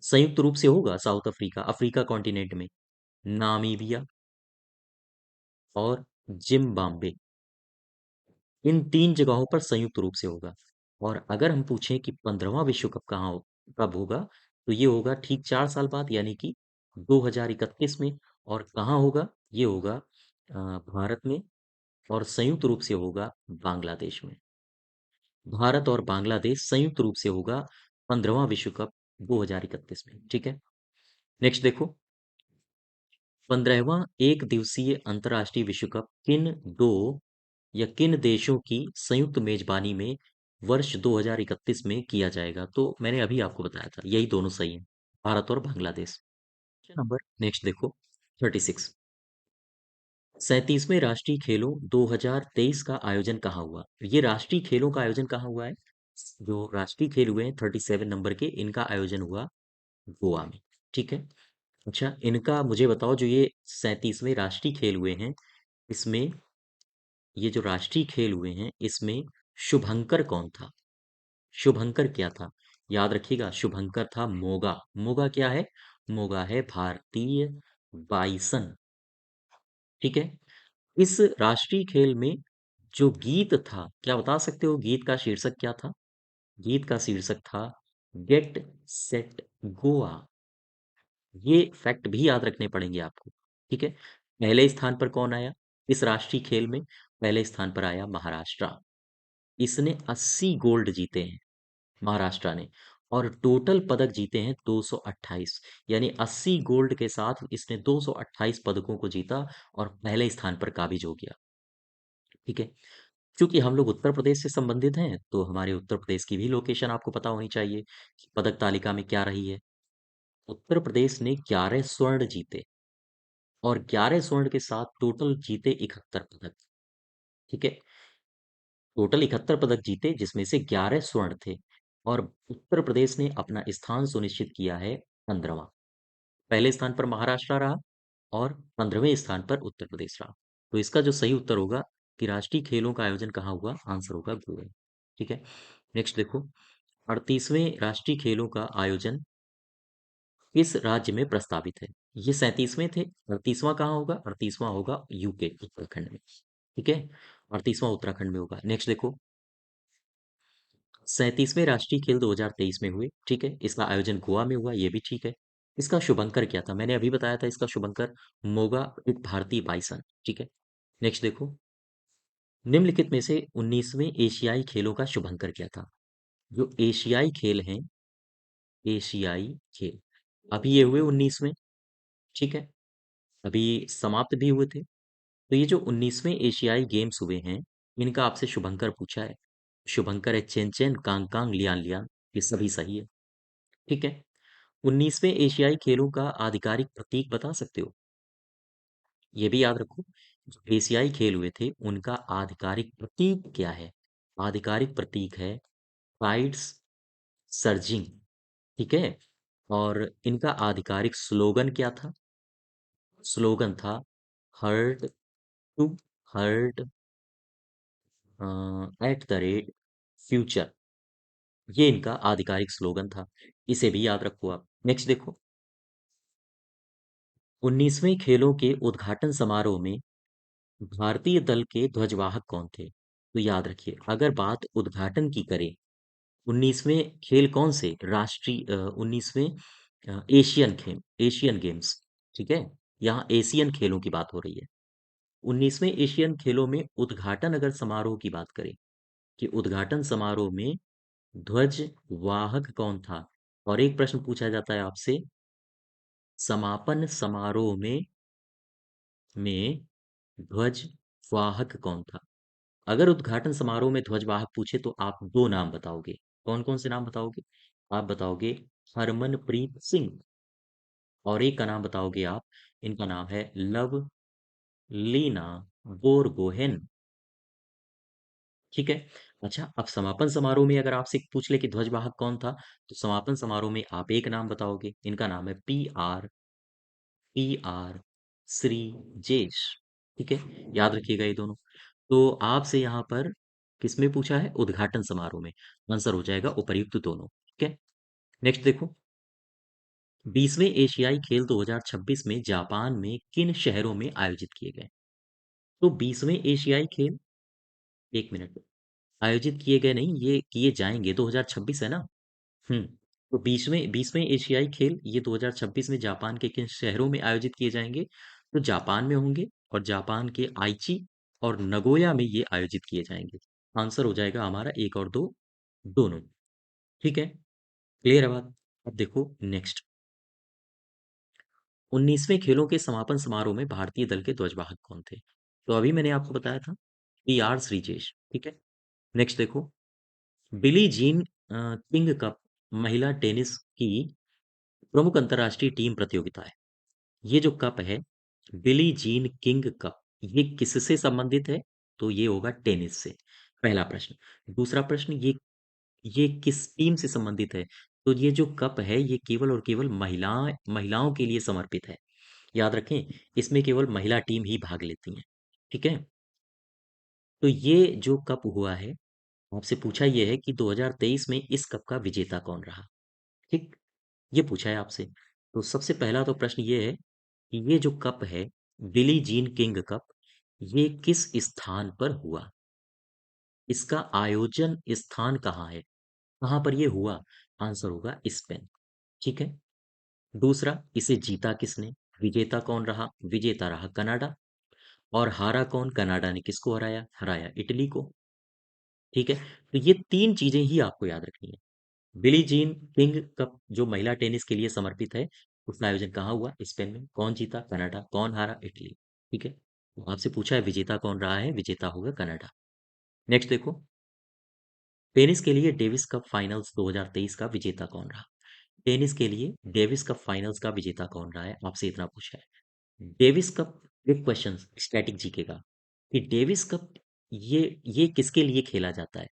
संयुक्त रूप से होगा साउथ अफ्रीका, अफ्रीका कॉन्टिनेंट में। नामीबिया और जिम्बाब्वे, इन 3 जगहों पर संयुक्त रूप से होगा। और अगर हम पूछें कि 15वां विश्व कप कब होगा, तो ये होगा ठीक 4 साल बाद, यानी कि 2031 में। और कहाँ होगा? ये होगा भारत में, और संयुक्त रूप से होगा बांग्लादेश में। भारत और बांग्लादेश संयुक्त रूप से होगा 15वां विश्व कप 2031 में। ठीक है, नेक्स्ट देखो, 15वां एक दिवसीय अंतर्राष्ट्रीय विश्व कप किन दो या किन देशों की संयुक्त मेजबानी में वर्ष 2031 में किया जाएगा? तो मैंने अभी आपको बताया था, यही दोनों सही हैं, भारत और बांग्लादेश। नंबर नेक्स्ट देखो, 36, 37वें राष्ट्रीय खेलों 2023 का आयोजन कहाँ हुआ? ये राष्ट्रीय खेलों का आयोजन कहाँ हुआ है? जो राष्ट्रीय खेल हुए हैं 37 नंबर के, इनका आयोजन हुआ गोवा में। ठीक है, अच्छा, इनका मुझे बताओ, जो ये 37वें राष्ट्रीय खेल हुए हैं, इसमें, ये जो राष्ट्रीय खेल हुए हैं, इसमें शुभंकर कौन था? शुभंकर क्या था? याद रखिएगा, शुभंकर था मोगा। मोगा क्या है? मोगा है भारतीय बाइसन। ठीक है, इस राष्ट्रीय खेल में जो गीत था, क्या बता सकते हो गीत का शीर्षक क्या था? गीत का शीर्षक था गेट सेट गोवा। ये फैक्ट भी याद रखने पड़ेंगे आपको। ठीक है, पहले स्थान पर कौन आया इस राष्ट्रीय खेल में? पहले स्थान पर आया महाराष्ट्र। इसने 80 गोल्ड जीते हैं, महाराष्ट्र ने। और टोटल पदक जीते हैं 228, यानी 80 गोल्ड के साथ इसने 228 पदकों को जीता और पहले स्थान पर काबिज हो गया। ठीक है, क्योंकि हम लोग उत्तर प्रदेश से संबंधित हैं, तो हमारे उत्तर प्रदेश की भी लोकेशन आपको पता होनी चाहिए कि पदक तालिका में क्या रही है। उत्तर प्रदेश ने 11 स्वर्ण जीते, और 11 स्वर्ण के साथ टोटल जीते 71 पदक। ठीक है, टोटल 71 पदक जीते, जिसमें से 11 स्वर्ण थे। और उत्तर प्रदेश ने अपना स्थान सुनिश्चित किया है 15वां। पहले स्थान पर महाराष्ट्र रहा, और 15वें स्थान पर उत्तर प्रदेश रहा। तो इसका जो सही उत्तर होगा कि राष्ट्रीय खेलों का आयोजन कहाँ हुआ, आंसर होगा गोवा। ठीक है, नेक्स्ट देखो, 38वें राष्ट्रीय खेलों का आयोजन किस राज्य में प्रस्तावित है? ये 37वें थे, 38वां कहाँ होगा? 38वां होगा यूके, उत्तराखंड में। ठीक है, 38वां उत्तराखंड में होगा। नेक्स्ट देखो, 37वें राष्ट्रीय खेल 2023 में हुए। ठीक है, इसका आयोजन गोवा में हुआ, ये भी ठीक है। इसका शुभंकर क्या था? मैंने अभी बताया था, इसका शुभंकर मोगा, एक भारतीय बाइसन। ठीक है, नेक्स्ट देखो, निम्नलिखित में से 19वें एशियाई खेलों का शुभंकर क्या था? जो एशियाई खेल हैं, एशियाई खेल, अभी ये हुए 19वें। ठीक है, अभी समाप्त भी हुए थे। तो ये जो 19वें एशियाई गेम्स हुए हैं, इनका आपसे शुभंकर पूछा है। शुभंकर है Chenchen, Congcong, Lianlian. ये सभी सही है। ठीक है, 19वें एशियाई खेलों का आधिकारिक प्रतीक बता सकते हो? ये भी याद रखो, जो एशियाई खेल हुए थे, उनका आधिकारिक प्रतीक क्या है? आधिकारिक प्रतीक है काइट्स सर्जिंग। ठीक है, और इनका आधिकारिक स्लोगन क्या था? स्लोगन था heart to heart at the rate future. ये इनका आधिकारिक स्लोगन था। इसे भी याद रखो आप। नेक्स्ट देखो, 19वें खेलों के उद्घाटन समारोह में भारतीय दल के ध्वजवाहक कौन थे? तो याद रखिए, अगर बात उद्घाटन की करें, 19वें खेल कौन से राष्ट्रीय 19वें एशियन गेम्स, ठीक है। यहाँ एशियन खेलों की बात हो रही है। 19वें एशियन खेलों में उद्घाटन अगर समारोह की बात करें, कि उद्घाटन समारोह में ध्वज वाहक कौन था, और एक प्रश्न पूछा जाता है आपसे, समापन समारोह में ध्वज वाहक कौन था। अगर उद्घाटन समारोह में ध्वज वाहक पूछे तो आप दो नाम बताओगे। कौन कौन से नाम बताओगे? आप बताओगे हरमनप्रीत सिंह, और एक का नाम बताओगे आप, इनका नाम है लवलीना बोरगोहेन, ठीक है। अच्छा, अब समापन समारोह में अगर आपसे पूछ ले कि ध्वजवाहक कौन था, तो समापन समारोह में आप एक नाम बताओगे, इनका नाम है पी आर श्रीजेश, ठीक है। याद रखिएगा ये दोनों। तो आपसे यहाँ पर किसमें पूछा है? उद्घाटन समारोह में। आंसर हो जाएगा उपर्युक्त दोनों, ठीक है। नेक्स्ट देखो, 20वें एशियाई खेल 2026 में जापान में किन शहरों में आयोजित किए गए? तो 20वें एशियाई खेल, एक मिनट, आयोजित किए गए नहीं, ये किए जाएंगे, 2026 है ना। हम्म। तो 20वें एशियाई खेल ये 2026 में जापान के किन शहरों में आयोजित किए जाएंगे? तो जापान में होंगे, और जापान के आइची और नगोया में ये आयोजित किए जाएंगे। आंसर हो जाएगा हमारा एक और दो, दोनों, ठीक है। क्लियर है बात? अब देखो नेक्स्ट, 19वें खेलों के समापन समारोह में भारतीय दल के ध्वजवाहक कौन थे? तो अभी मैंने आपको बताया था, पी आर श्रीजेश, ठीक है। नेक्स्ट देखो, बिली जीन किंग कप महिला टेनिस की प्रमुख अंतर्राष्ट्रीय टीम प्रतियोगिता है। ये जो कप है, बिली जीन किंग कप, ये किससे संबंधित है? तो ये होगा टेनिस से, पहला प्रश्न। दूसरा प्रश्न, ये किस टीम से संबंधित है? तो ये जो कप है ये केवल और केवल महिलाओं के लिए समर्पित है। याद रखें, इसमें केवल महिला टीम ही भाग लेती हैं, ठीक है। तो ये जो कप हुआ है, आपसे पूछा ये है कि 2023 में इस कप का विजेता कौन रहा, ठीक, ये पूछा है आपसे। तो सबसे पहला तो प्रश्न ये है कि ये जो कप है, बिली जीन किंग कप, ये किस स्थान पर हुआ? इसका आयोजन स्थान कहाँ है? कहाँ पर ये हुआ? आंसर होगा स्पेन, ठीक है। दूसरा, इसे जीता किसने? विजेता कौन रहा? विजेता रहा कनाडा। और हारा कौन? कनाडा ने किसको हराया? हराया इटली को, ठीक है। तो ये तीन चीजें ही आपको याद रखनी है। बिली जीन किंग कप जो महिला टेनिस के लिए समर्पित है, उसका आयोजन कहाँ हुआ? स्पेन में। कौन जीता? कनाडा। कौन हारा? इटली, ठीक है। तो आपसे पूछा है विजेता कौन रहा है, विजेता होगा कनाडा। नेक्स्ट देखो, टेनिस के लिए डेविस कप फाइनल्स 2023 का विजेता कौन रहा? टेनिस के लिए डेविस कप फाइनल्स का विजेता कौन रहा है, आपसे इतना पूछा है। डेविस कप, एक क्वेश्चन स्टैटिक जीके का, कि डेविस कप ये किसके लिए खेला जाता है?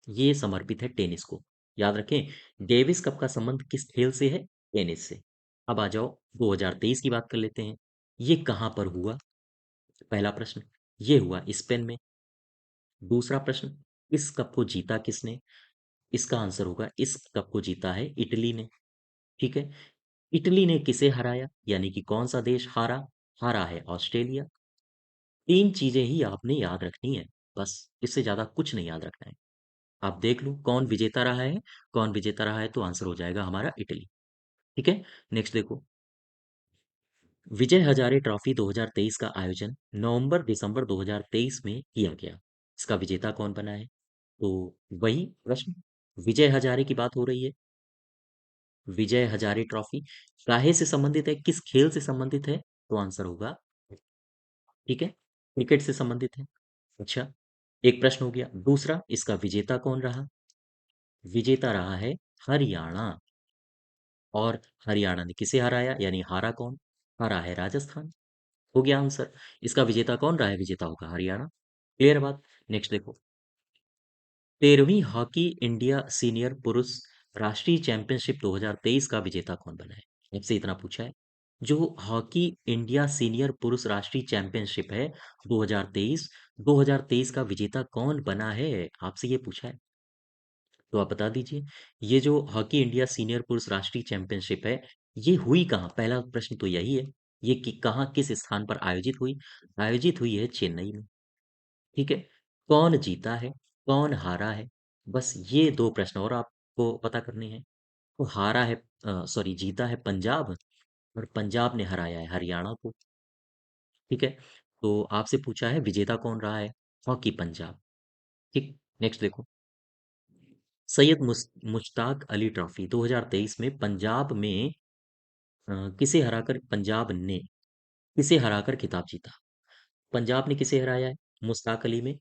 ये समर्पित है टेनिस को। याद रखें, डेविस कप का संबंध किस खेल से है? टेनिस से। अब आ जाओ 2023 की बात कर लेते हैं। ये कहाँ पर हुआ? पहला प्रश्न, ये हुआ स्पेन में। दूसरा प्रश्न, इस कप को जीता किसने? इसका आंसर होगा, इस कप को जीता है इटली ने, ठीक है। इटली ने किसे हराया, यानी कि कौन सा देश हारा? हारा है ऑस्ट्रेलिया। तीन चीजें ही आपने याद रखनी है, बस, इससे ज्यादा कुछ नहीं याद रखना है। आप देख लो कौन विजेता रहा है, कौन विजेता रहा है, तो आंसर हो जाएगा हमारा इटली, ठीक है। नेक्स्ट देखो, विजय हजारे ट्रॉफी 2023 का आयोजन नवंबर दिसंबर 2023 में किया गया। इसका विजेता कौन बना है? तो वही प्रश्न, विजय हजारे की बात हो रही है। विजय हजारे ट्रॉफी काहे से संबंधित है, किस खेल से संबंधित है? तो आंसर होगा, ठीक है, क्रिकेट से संबंधित है। अच्छा, एक प्रश्न हो गया। दूसरा, इसका विजेता कौन रहा? विजेता रहा है हरियाणा। और हरियाणा ने किसे हराया, यानी हारा कौन? हारा है राजस्थान। हो गया आंसर। इसका विजेता कौन रहा है? विजेता होगा हरियाणा। क्लियर बात? नेक्स्ट देखो, 13वीं हॉकी इंडिया सीनियर पुरुष राष्ट्रीय चैंपियनशिप 2023 का विजेता कौन बना है? आपसे इतना पूछा है। जो हॉकी इंडिया सीनियर पुरुष राष्ट्रीय चैंपियनशिप है 2023 का विजेता कौन बना है, आपसे ये पूछा है। तो आप बता दीजिए, ये जो हॉकी इंडिया सीनियर पुरुष राष्ट्रीय चैंपियनशिप है, ये हुई कहाँ? पहला प्रश्न तो यही है। कहाँ किस स्थान पर आयोजित हुई? आयोजित हुई है चेन्नई में, ठीक है। कौन जीता है, कौन हारा है, बस ये दो प्रश्न और आपको पता करने हैं। तो हारा है, सॉरी, जीता है पंजाब, और पंजाब ने हराया है हरियाणा को। ठीक है। तो आपसे पूछा है विजेता कौन रहा है, हॉकी पंजाब। ठीक। नेक्स्ट देखो, सैयद मुश्ताक अली ट्रॉफी 2023 में पंजाब में किसे हराकर पंजाब ने किसे हराकर खिताब जीता। पंजाब ने किसे हराया है, मुश्ताक अली में।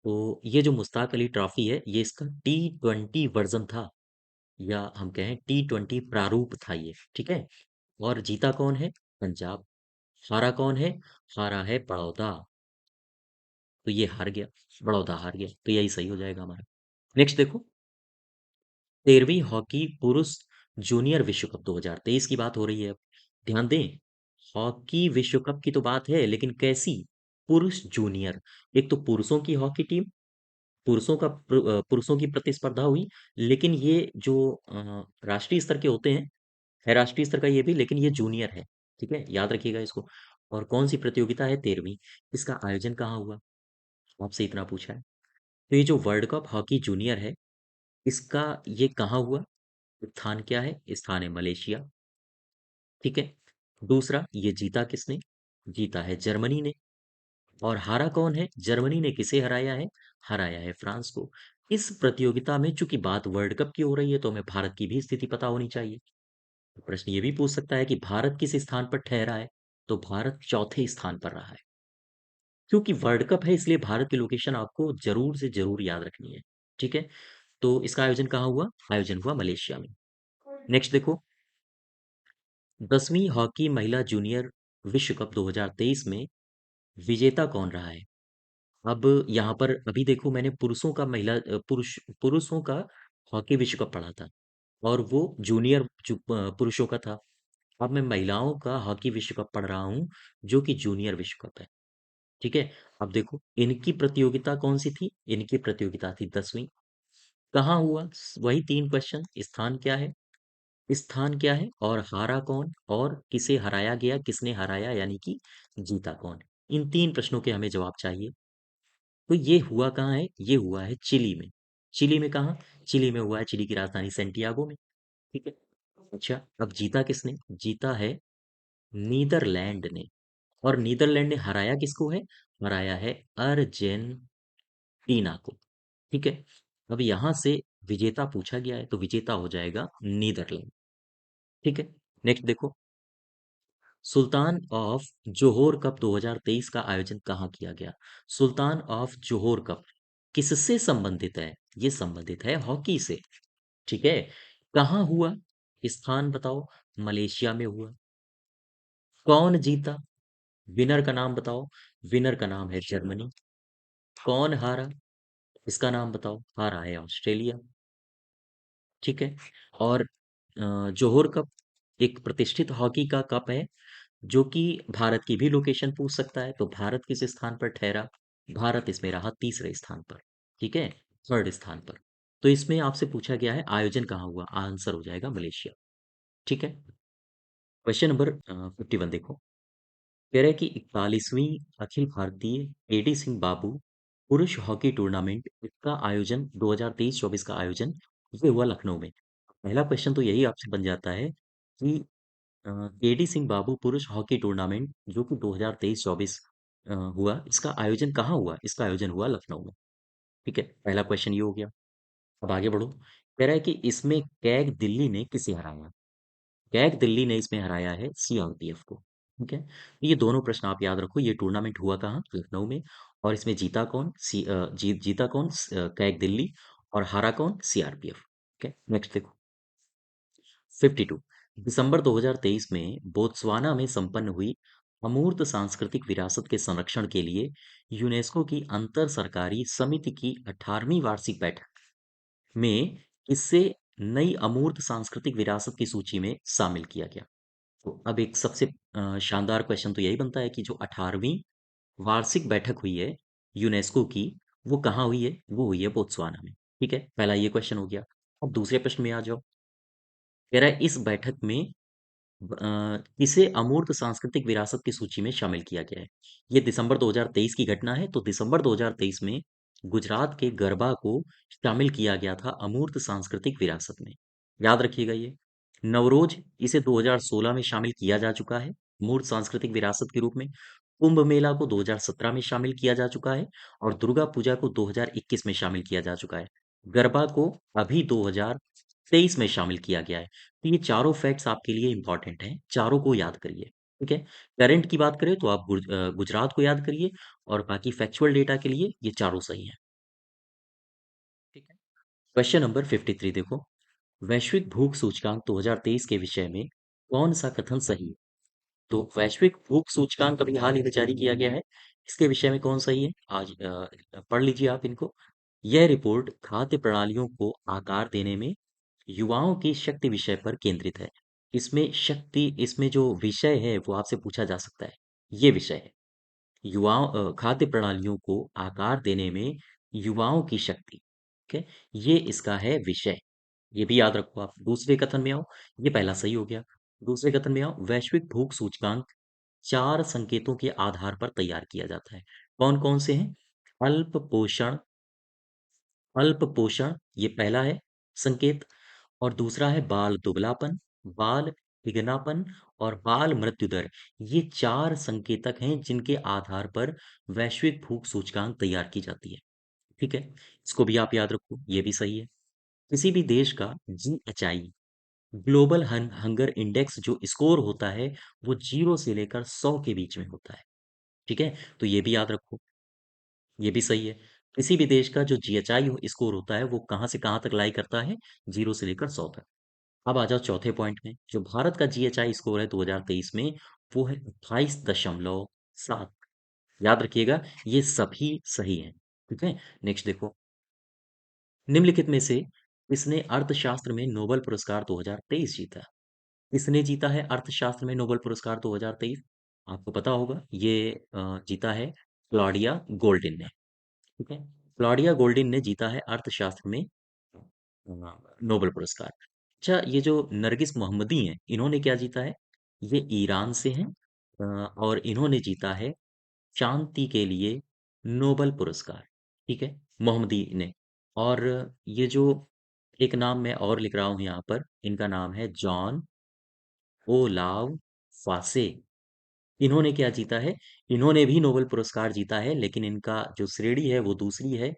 तो ये जो मुश्ताक अली ट्रॉफी है, ये इसका T20 वर्जन था, या हम कहें T20 प्रारूप था ये। ठीक है। और जीता कौन है, पंजाब। हारा कौन है, हारा है बड़ौदा। तो ये हार गया, बड़ौदा हार गया, तो यही सही हो जाएगा हमारा। नेक्स्ट देखो, 13वीं हॉकी पुरुष जूनियर विश्व कप 2023 की बात हो रही है अब। ध्यान दें, हॉकी विश्व कप की तो बात है, लेकिन कैसी, पुरुष जूनियर। एक तो पुरुषों की हॉकी टीम, पुरुषों की प्रतिस्पर्धा हुई, लेकिन ये जो राष्ट्रीय स्तर के होते हैं, है राष्ट्रीय स्तर का ये भी, लेकिन ये जूनियर है। ठीक है, याद रखिएगा इसको। और कौन सी प्रतियोगिता है, 13वीं। इसका आयोजन कहाँ हुआ, आपसे इतना पूछा है। तो ये जो वर्ल्ड कप हॉकी जूनियर है, इसका ये कहाँ हुआ, स्थान क्या है, स्थान है मलेशिया। ठीक है। दूसरा, ये जीता किसने, जीता है जर्मनी ने। और हारा कौन है, जर्मनी ने किसे हराया है, हराया है फ्रांस को। इस प्रतियोगिता में चूंकि बात वर्ल्ड कप की हो रही है, तो हमें भारत की भी स्थिति पता होनी चाहिए। तो प्रश्न ये भी पूछ सकता है कि भारत किस स्थान पर ठहरा है। तो भारत चौथे स्थान पर रहा है। क्योंकि वर्ल्ड कप है, इसलिए भारत की लोकेशन आपको जरूर से जरूर याद रखनी है। ठीक है। तो इसका आयोजन कहाँ हुआ, आयोजन हुआ मलेशिया में। नेक्स्ट देखो, 10वीं हॉकी महिला जूनियर विश्व कप 2023 में विजेता कौन रहा है। अब यहाँ पर अभी देखो, मैंने पुरुषों का पुरुषों का हॉकी विश्व कप पढ़ा था, और वो जूनियर पुरुषों का था। अब मैं महिलाओं का हॉकी विश्व कप पढ़ रहा हूँ, जो कि जूनियर विश्व कप है। ठीक है। अब देखो, इनकी प्रतियोगिता कौन सी थी, इनकी प्रतियोगिता थी 10वीं। कहाँ हुआ, वही 3 क्वेश्चन, स्थान क्या है, स्थान क्या है, और हारा कौन, और किसे हराया गया, किसने हराया, यानी कि जीता कौन। इन 3 प्रश्नों के हमें जवाब चाहिए। तो ये हुआ कहाँ है, ये हुआ है चिली में। चिली में कहाँ, चिली में हुआ है, चिली की राजधानी सेंटियागो में। ठीक है। अच्छा, अब जीता किसने, जीता है नीदरलैंड ने। और नीदरलैंड ने हराया किसको है, हराया है अर्जेंटीना को। ठीक है। अब यहां से विजेता पूछा गया है, तो विजेता हो जाएगा नीदरलैंड। ठीक है। नेक्स्ट देखो, सुल्तान ऑफ जोहोर कप 2023 का आयोजन कहाँ किया गया। सुल्तान ऑफ जोहोर कप किससे संबंधित है, ये संबंधित है हॉकी से। ठीक है। कहाँ हुआ, स्थान बताओ, मलेशिया में हुआ। कौन जीता, विनर का नाम बताओ, विनर का नाम है जर्मनी। कौन हारा, इसका नाम बताओ, हारा है ऑस्ट्रेलिया। ठीक है। और जोहोर कप एक प्रतिष्ठित हॉकी का कप है, जो कि भारत की भी लोकेशन पूछ सकता है। तो भारत किस स्थान पर ठहरा, भारत इसमें रहा तीसरे स्थान पर। ठीक है, थर्ड स्थान पर। तो इसमें आपसे पूछा गया है आयोजन कहाँ हुआ, आंसर हो जाएगा मलेशिया। ठीक है। क्वेश्चन नंबर 51 देखो, कह रहे हैं कि 41वीं अखिल भारतीय एडी सिंह बाबू पुरुष हॉकी टूर्नामेंट, इसका आयोजन 2023-24 का आयोजन ये हुआ लखनऊ में। पहला क्वेश्चन तो यही आपसे बन जाता है कि एडी सिंह बाबू पुरुष हॉकी टूर्नामेंट जो कि 2023-24 हुआ, इसका आयोजन कहाँ हुआ, इसका आयोजन हुआ लखनऊ में। ठीक है, पहला क्वेश्चन ये हो गया। अब आगे बढ़ो, कह रहा है कि इसमें कैग दिल्ली ने किसे हराया। कैग दिल्ली ने इसमें हराया है सीआरपीएफ को। ठीक है। ये दोनों प्रश्न आप याद रखो, ये टूर्नामेंट हुआ कहाँ, लखनऊ में। और इसमें जीता कौन, जीता कौन, कैग दिल्ली। और हारा कौन, सीआरपीएफ। ठीक है। नेक्स्ट देखो, 52, दिसंबर 2023 में बोत्सवाना में संपन्न हुई अमूर्त सांस्कृतिक विरासत के संरक्षण के लिए यूनेस्को की अंतर सरकारी समिति की 18वीं वार्षिक बैठक में इसे नई अमूर्त सांस्कृतिक विरासत की सूची में शामिल किया गया। तो अब एक सबसे शानदार क्वेश्चन तो यही बनता है कि जो 18वीं वार्षिक बैठक हुई है यूनेस्को की, वो कहाँ हुई है, वो हुई है बोत्सवाना में। ठीक है, पहला ये क्वेश्चन हो गया। अब दूसरे प्रश्न में आ जाओ, कह रहा है इस बैठक में इसे अमूर्त सांस्कृतिक विरासत की सूची में शामिल किया गया है। ये दिसंबर 2023 की घटना है, तो दिसंबर 2023 में गुजरात के गरबा को शामिल किया गया था अमूर्त सांस्कृतिक विरासत में। याद रखिएगा ये। नवरोज, इसे 2016 में शामिल किया जा चुका है अमूर्त सांस्कृतिक विरासत के रूप में। कुंभ मेला को 2017 में शामिल किया जा चुका है और दुर्गा पूजा को 2021 में शामिल किया जा चुका है। गरबा को अभी 2023 में शामिल किया गया है। तो ये चारों फैक्ट्स आपके लिए इंपॉर्टेंट हैं, चारों को याद करिए। ठीक है। करंट की बात करें तो आप गुजरात को याद करिए और बाकी फैक्चुअल डेटा के लिए ये चारों सही हैं। ठीक है। क्वेश्चन नंबर 53 देखो। वैश्विक भूख सूचकांक 2023 के विषय में कौन सा कथन सही है? तो वैश्विक भूख सूचकांक अभी हाल ही में जारी किया गया है। इसके विषय में कौन सही है? आज पढ़ लीजिए आप इनको। यह रिपोर्ट खाद्य प्रणालियों को आकार देने में युवाओं की शक्ति विषय पर केंद्रित है। इसमें जो विषय है वो आपसे पूछा जा सकता है। ये विषय है खाद्य प्रणालियों को आकार देने में युवाओं की शक्ति। ठीक है। ये इसका है विषय। ये भी याद रखो आप। दूसरे कथन में आओ। ये पहला सही हो गया। दूसरे कथन में आओ। वैश्विक भूख सूचकांक 4 संकेतों के आधार पर तैयार किया जाता है। कौन-कौन से हैं? अल्प पोषण अल्प पोषण ये पहला है संकेत, और दूसरा है बाल दुबलापन, बाल पिघनापन और बाल मृत्यु दर। ये 4 संकेतक हैं जिनके आधार पर वैश्विक भूख सूचकांक तैयार की जाती है। ठीक है? इसको भी आप याद रखो, ये भी सही है। किसी भी देश का जीएचआई, ग्लोबल हंगर इंडेक्स जो स्कोर होता है, वो 0 से लेकर 100 के बीच में होता है। ठीक है? तो ये भी याद रखो, ये भी सही है। किसी भी देश का जो जीएचआई स्कोर होता है, वो कहाँ से कहाँ तक लाई करता है? 0 से लेकर 100 तक। अब आ जाओ चौथे पॉइंट में। जो भारत का जीएचआई स्कोर है 2023 में, वो है 28.7। याद रखिएगा, ये सभी सही हैं। ठीक है? नेक्स्ट देखो। निम्नलिखित में से किसने अर्थशास्त्र में नोबेल पुरस्कार 2023 जीता? किसने जीता है अर्थशास्त्र में नोबेल पुरस्कार 2023? आपको पता होगा, ये जीता है क्लॉडिया गोल्डिन ने। ठीक है। क्लॉडिया गोल्डिन ने जीता है अर्थशास्त्र में नोबेल पुरस्कार। अच्छा, ये जो नरगिस मोहम्मदी हैं, इन्होंने क्या जीता है? ये ईरान से हैं और इन्होंने जीता है शांति के लिए नोबेल पुरस्कार। ठीक है, मोहम्मदी ने। और ये जो एक नाम मैं और लिख रहा हूँ यहाँ पर, इनका नाम है जॉन ओलाव फासे। इन्होंने क्या जीता है? इन्होंने भी नोबेल पुरस्कार जीता है, लेकिन इनका जो श्रेणी है वो दूसरी है।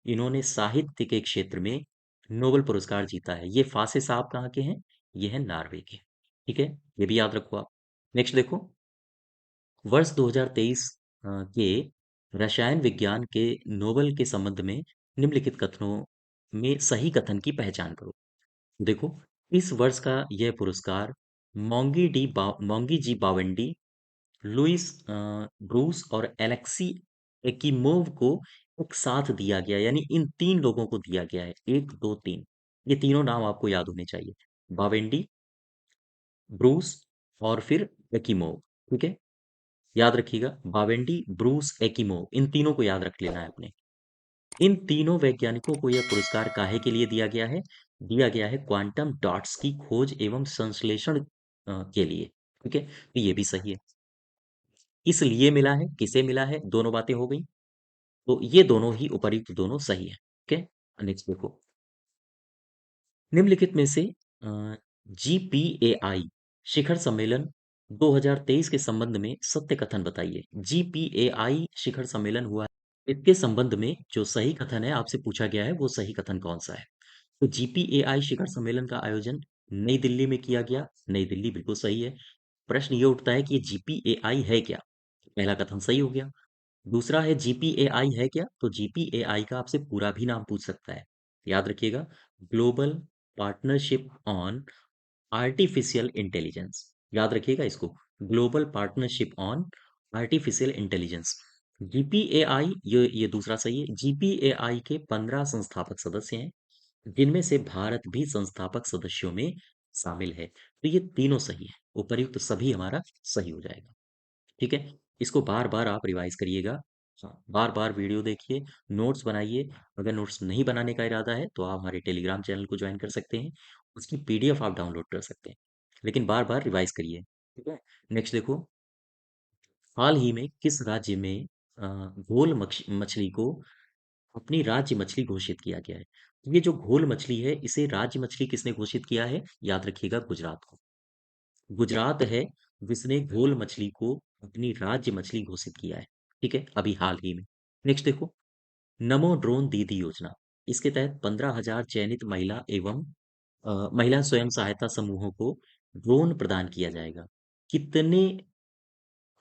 इन्होंने साहित्य के क्षेत्र में नोबेल पुरस्कार जीता है। ये फासे साहब कहाँ के हैं? ये है नॉर्वे के। ठीक है, ये भी याद रखो आप। नेक्स्ट देखो। वर्ष 2023 के रसायन विज्ञान के नोबेल के संबंध में निम्नलिखित कथनों में सही कथन की पहचान करो। देखो, इस वर्ष का यह पुरस्कार मोंगी जी बावंडी, लुइस ब्रूस और एलेक्सी एकिमोव को एक साथ दिया गया, यानी इन तीन लोगों को दिया गया है। एक दो तीन, ये तीनों नाम आपको याद होने चाहिए। बावेंडी, ब्रूस और फिर एकिमोव। ठीक है, याद रखिएगा। बावेंडी, ब्रूस, एकिमोव, इन तीनों को याद रख लेना है अपने। इन तीनों वैज्ञानिकों को यह पुरस्कार काहे के लिए दिया गया है? दिया गया है क्वांटम डॉट्स की खोज एवं संश्लेषण के लिए। ठीक है, तो ये भी सही है। इसलिए मिला है, किसे मिला है, दोनों बातें हो गई। तो ये दोनों ही उपर्युक्त दोनों सही है। ओके। नेक्स्ट देखो। निम्नलिखित में से जीपीएआई शिखर सम्मेलन 2023 के संबंध में सत्य कथन बताइए। जीपीएआई शिखर सम्मेलन हुआ है, इसके संबंध में जो सही कथन है आपसे पूछा गया है, वो सही कथन कौन सा है? तो जीपीएआई शिखर सम्मेलन का आयोजन नई दिल्ली में किया गया। नई दिल्ली बिल्कुल सही है। प्रश्न ये उठता है कि ये जीपीएआई है क्या? पहला कथन सही हो गया। दूसरा है जीपीएआई है क्या? तो जीपीएआई का आपसे पूरा भी नाम पूछ सकता है। याद रखिएगा, global partnership on artificial intelligence. याद रखिएगा इसको, global partnership on artificial intelligence. GPAI, ये दूसरा सही है। जीपीएआई के 15 संस्थापक सदस्य हैं, जिनमें से भारत भी संस्थापक सदस्यों में शामिल है। तो ये तीनों सही है, उपर्युक्त सभी हमारा सही हो जाएगा। ठीक है? इसको बार-बार आप रिवाइज़ करिएगा। हाँ, बार-बार वीडियो देखिए, नोट्स बनाइए। अगर नोट्स नहीं बनाने का इरादा है, तो आप हमारे टेलीग्राम चैनल को जॉइन कर सकते हैं। उसकी पीडीएफ आप डाउनलोड कर सकते हैं। लेकिन बार-बार रिवाइज़ करिए। ठीक है? नेक्स्ट देखो। हाल ही में किस राज्य में घोल मछली को अपनी राज्य मछली घोषित किया गया है। ये जो घोल मछली है, इसे राज्य मछली किसने घोषित किया है? याद रखिएगा, गुजरात को। गुजरात है जिसने घोल मछली को अपनी राज्य मछली घोषित किया है। ठीक है, अभी हाल ही में। नेक्स्ट देखो, नमो ड्रोन दीदी योजना। इसके तहत 15,000 चयनित महिला एवं महिला स्वयं सहायता समूहों को ड्रोन प्रदान किया जाएगा। कितने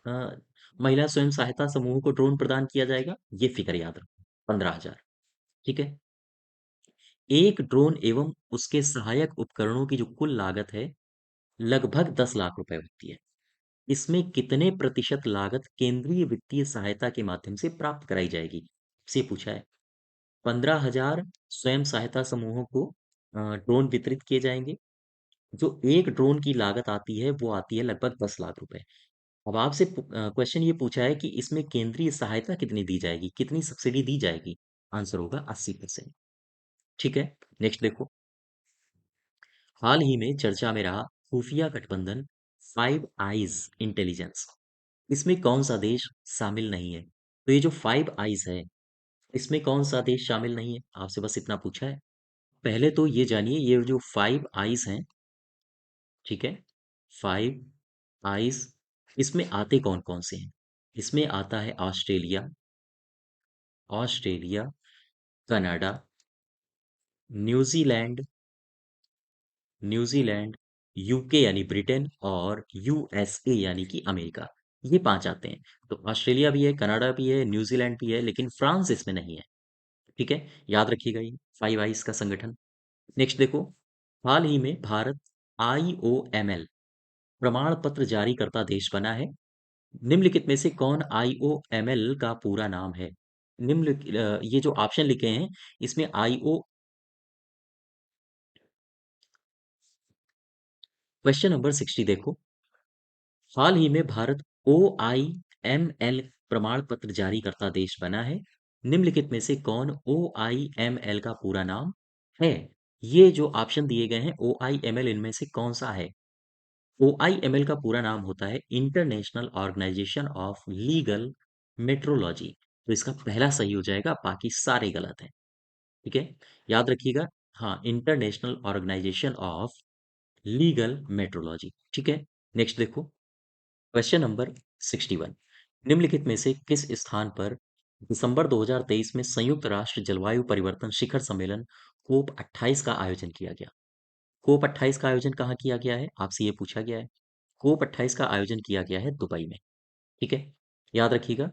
अ, महिला स्वयं सहायता समूहों को ड्रोन प्रदान किया जाएगा? ये फिगर याद रखो, 15,000। ठीक है। एक ड्रोन एवं उसके सहायक उपकरणों की जो कुल लागत है, लगभग 10 लाख रुपए होती है। इसमें कितने प्रतिशत लागत केंद्रीय वित्तीय सहायता के माध्यम से प्राप्त कराई जाएगी? से पूछा है। 15,000 स्वयं सहायता समूहों को ड्रोन वितरित किए जाएंगे। जो एक ड्रोन की लागत आती है वो आती है लगभग 10 लाख रुपए। अब आपसे क्वेश्चन ये पूछा है कि इसमें केंद्रीय सहायता कितनी दी जाएगी, कितनी सब्सिडी दी जाएगी? आंसर होगा 80%। ठीक है। नेक्स्ट देखो, हाल ही में चर्चा में रहा खुफिया गठबंधन फाइव आईज इंटेलिजेंस। इसमें कौन सा देश शामिल नहीं है? तो ये जो फाइव आईज है, इसमें कौन सा देश शामिल नहीं है? आपसे बस इतना पूछा है। पहले तो ये जानिए, ये जो फाइव आईज हैं, ठीक है, फाइव आईज, इसमें आते कौन कौन से हैं? इसमें आता है Australia, Australia, Canada, New Zealand, New Zealand, UK यानी ब्रिटेन, और यूएसए यानी कि अमेरिका। ये पांच आते हैं। तो ऑस्ट्रेलिया भी है, कनाडा भी है, न्यूजीलैंड भी है, लेकिन फ्रांस इसमें नहीं है। ठीक है, याद रखिएगा ये फाइव आइज का संगठन। नेक्स्ट देखो, हाल ही में भारत आईओएमएल प्रमाण पत्र जारी करता देश बना है। निम्नलिखित में से कौन आईओएमएल का पूरा नाम है? ये जो ऑप्शन लिखे हैं, इसमें आईओ, क्वेश्चन नंबर 60 देखो, हाल ही में भारत OIML प्रमाण पत्र जारी करता देश बना है। निम्नलिखित में से कौन OIML का पूरा नाम है? ये जो ऑप्शन दिए गए हैं, OIML इनमें से कौन सा है? OIML का पूरा नाम होता है international organisation of legal metrology. तो इसका पहला सही हो जाएगा, बाकी सारे गलत हैं। ठीक है, याद रखिएगा। हाँ, international organisation of legal metrology. ठीक है। नेक्स्ट देखो, क्वेश्चन नंबर 61, निम्नलिखित में से किस स्थान पर दिसंबर 2023 में संयुक्त राष्ट्र जलवायु परिवर्तन शिखर सम्मेलन कोप 28 का आयोजन किया गया? कोप 28 का आयोजन कहाँ किया गया है? आपसे ये पूछा गया है। कोप 28 का आयोजन किया गया है दुबई में। ठीक है, याद रखिएगा।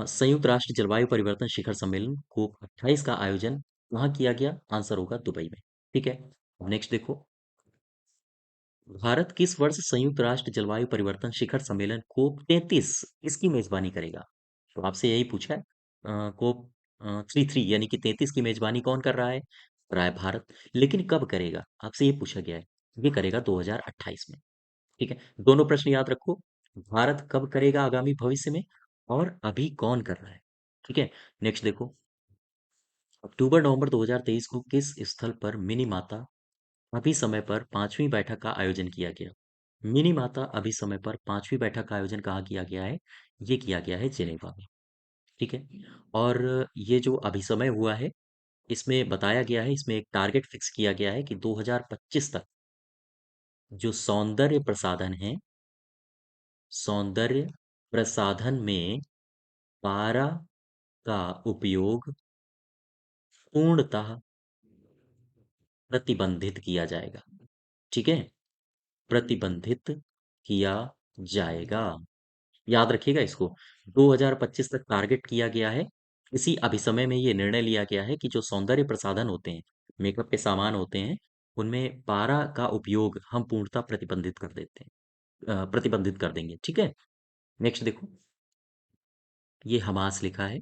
संयुक्त राष्ट्र जलवायु परिवर्तन शिखर सम्मेलन कोप 28 का आयोजन कहाँ किया गया? आंसर होगा दुबई में। ठीक है। नेक्स्ट देखो, भारत किस वर्ष संयुक्त राष्ट्र जलवायु परिवर्तन शिखर सम्मेलन कोप 33 इसकी मेजबानी करेगा? तो आपसे यही पूछा है। कोप 33 यानी कि 33 की मेजबानी कौन कर रहा है? कर रहा है भारत। लेकिन कब करेगा? आपसे ये पूछा गया है। ये करेगा 2028 में। ठीक है, दोनों प्रश्न याद रखो। भारत कब करेगा आगामी भविष्य में, और अभी कौन कर रहा है? ठीक है। नेक्स्ट देखो, अक्टूबर नवंबर 2023 को किस स्थल पर मिनी माता अभी समय पर पांचवी बैठक का आयोजन किया गया? मिनी माता अभी समय पर पांचवी बैठक का आयोजन कहाँ किया गया है? ये किया गया है जिनेवा में। ठीक है। और ये जो अभी समय हुआ है, इसमें बताया गया है, इसमें एक टारगेट फिक्स किया गया है कि 2025 तक जो सौंदर्य प्रसाधन है, सौंदर्य प्रसाधन में पारा का उपयोग पूर्णतः प्रतिबंधित किया जाएगा। ठीक है, प्रतिबंधित किया जाएगा। याद रखिएगा इसको। 2025 तक टारगेट किया गया है। इसी अभिसमय में ये निर्णय लिया गया है कि जो सौंदर्य प्रसाधन होते हैं, मेकअप के सामान होते हैं, उनमें पारा का उपयोग हम पूर्णतः प्रतिबंधित कर देते हैं, प्रतिबंधित कर देंगे। ठीक है। नेक्स्ट देखो, ये हमास लिखा है।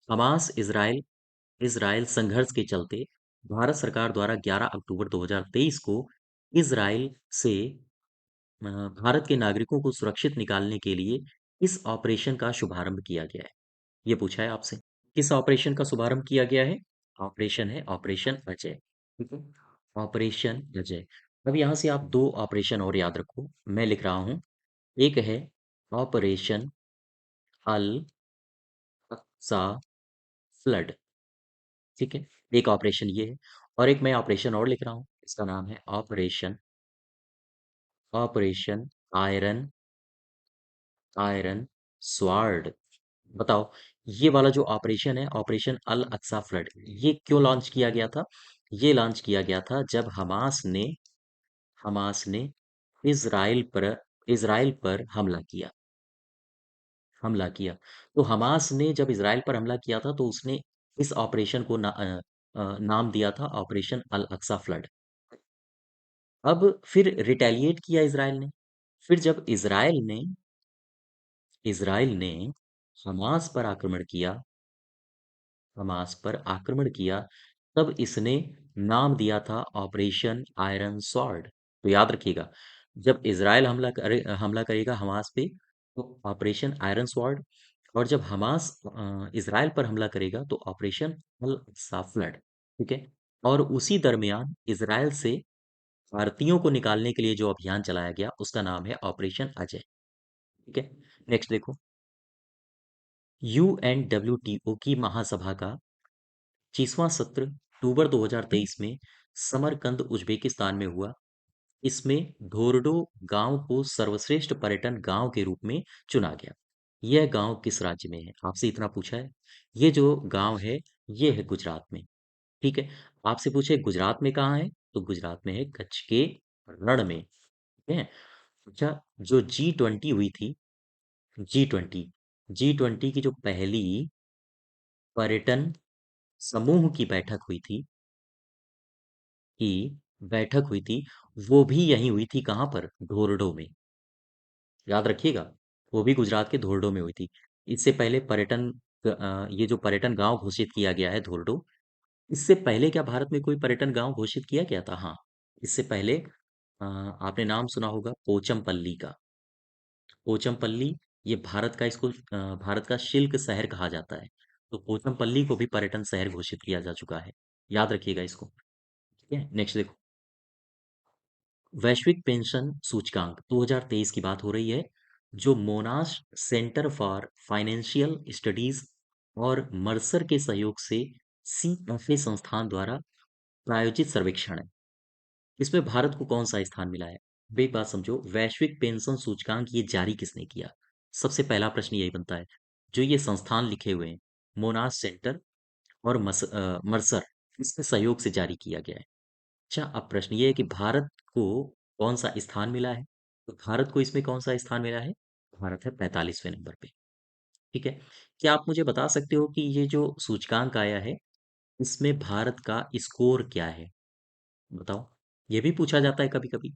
हमास इजराइल इजराइल संघर्ष के चलते भारत सरकार द्वारा 11 अक्टूबर 2023 को इजराइल से भारत के नागरिकों को सुरक्षित निकालने के लिए इस ऑपरेशन का शुभारंभ किया गया है। ये पूछा है आपसे, किस ऑपरेशन का शुभारंभ किया गया है? ऑपरेशन है ऑपरेशन अजय। ठीक है, ऑपरेशन अजय। अब यहाँ से आप दो ऑपरेशन और याद रखो, मैं लिख रहा हूं। एक है ऑपरेशन अल अक्सा फ्लड, ठीक है। एक ऑपरेशन ये है, और एक मैं ऑपरेशन और लिख रहा हूँ, इसका नाम है operation operation iron iron sword. बताओ, ये वाला जो ऑपरेशन है, ऑपरेशन अल अक्सा फ्लड, ये क्यों लॉन्च किया गया था? ये लॉन्च किया गया था जब हमास ने इज़राइल पर हमला किया। तो हमास ने जब इज़राइल पर हमला किया था, तो उसने इस ऑपरेशन को नाम दिया था ऑपरेशन अल अक्सा फ्लड। अब फिर रिटेलिएट किया इज़राइल ने। फिर जब इज़राइल ने हमास पर आक्रमण किया हमास पर आक्रमण किया, तब इसने नाम दिया था ऑपरेशन आयरन स्वॉर्ड। तो याद रखिएगा, जब इज़राइल हमला करेगा हमास पे, तो ऑपरेशन आयरन स्वॉर्ड, और जब हमास इज़राइल पर हमला करेगा, तो ऑपरेशन अल अक्सा फ्लड। ठीक है। और उसी दरमियान इज़राइल से भारतीयों को निकालने के लिए जो अभियान चलाया गया, उसका नाम है ऑपरेशन अजय। ठीक है। नेक्स्ट देखो, UNWTO की महासभा का 25वां सत्र अक्टूबर 2023 में समरकंद उज्बेकिस्तान में हुआ। इसमें धोर्डो गांव को सर्वश्रेष्ठ पर्यटन गांव के रूप में चुना गया। यह गांव किस राज्य में है? आपसे इतना पूछा है। ये जो गांव है, ये है गुजरात में। ठीक है। आपसे पूछे गुजरात में कहाँ है, तो गुजरात में है कच्छ के रण में। ठीक है। अच्छा, जो G20 हुई थी, G20 G20 की जो पहली पर्यटन समूह की की बैठक हुई थी, वो भी यहीं हुई थी। कहाँ पर? धोर्डो में। याद रखिएगा, वो भी गुजरात के धोर्डो में हुई थी। इससे पहले ये जो पर्यटन गांव घोषित किया गया है धोर्डो, इससे पहले क्या भारत में कोई पर्यटन गांव घोषित किया गया था? हाँ, इससे पहले आपने नाम सुना होगा पोचमपल्ली का। पोचमपल्ली, ये भारत का शिल्क शहर कहा जाता है। तो पोचमपल्ली को भी पर्यटन शहर घोषित किया जा चुका है। याद रखिएगा इसको। ठीक है। नेक्स्ट देखो, वैश्विक पेंशन सूचकांक 2023 की बात हो रही है, जो मोनाश सेंटर फॉर फाइनेंशियल स्टडीज और मर्सर के सहयोग से CFA संस्थान द्वारा प्रायोजित सर्वेक्षण है। इसमें भारत को कौन सा स्थान मिला है? अब एक बात समझो, वैश्विक पेंशन सूचकांक ये जारी किसने किया? सबसे पहला प्रश्न यही बनता है। जो ये संस्थान लिखे हुए हैं, मोनाश सेंटर और मर्सर, इसके सहयोग से जारी किया गया है। अच्छा, अब प्रश्न ये है कि भारत को कौन सा स्थान मिला है? तो भारत को इसमें कौन सा स्थान मिला है? भारत है 45वें नंबर पे। ठीक है। क्या आप मुझे बता सकते हो कि ये जो सूचकांक आया है, इसमें भारत का स्कोर क्या है? बताओ। ये भी पूछा जाता है कभी कभी।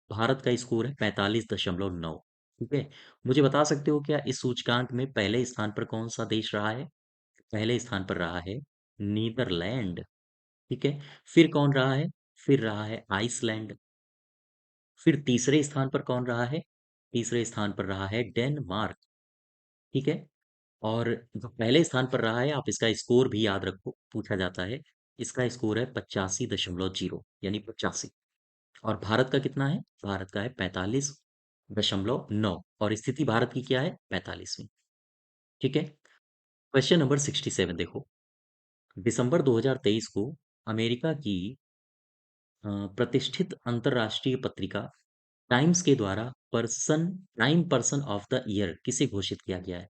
भारत का स्कोर है 45.9। ठीक है। मुझे बता सकते हो क्या इस सूचकांक में पहले स्थान पर कौन सा देश रहा है? पहले स्थान पर रहा है नीदरलैंड। ठीक है। फिर कौन रहा है? फिर रहा है आइसलैंड। फिर तीसरे स्थान पर कौन रहा है? तीसरे स्थान पर रहा है डेनमार्क। ठीक है। और जो पहले स्थान पर रहा है, आप इसका स्कोर भी याद रखो, पूछा जाता है। इसका स्कोर है 85.0, यानी 85। और भारत का कितना है? भारत का है 45.9, और स्थिति भारत की क्या है? 45वीं। ठीक है। क्वेश्चन नंबर 67 देखो, दिसंबर 2023 को अमेरिका की प्रतिष्ठित अंतरराष्ट्रीय पत्रिका टाइम्स के द्वारा time person of the year किसे घोषित किया गया है?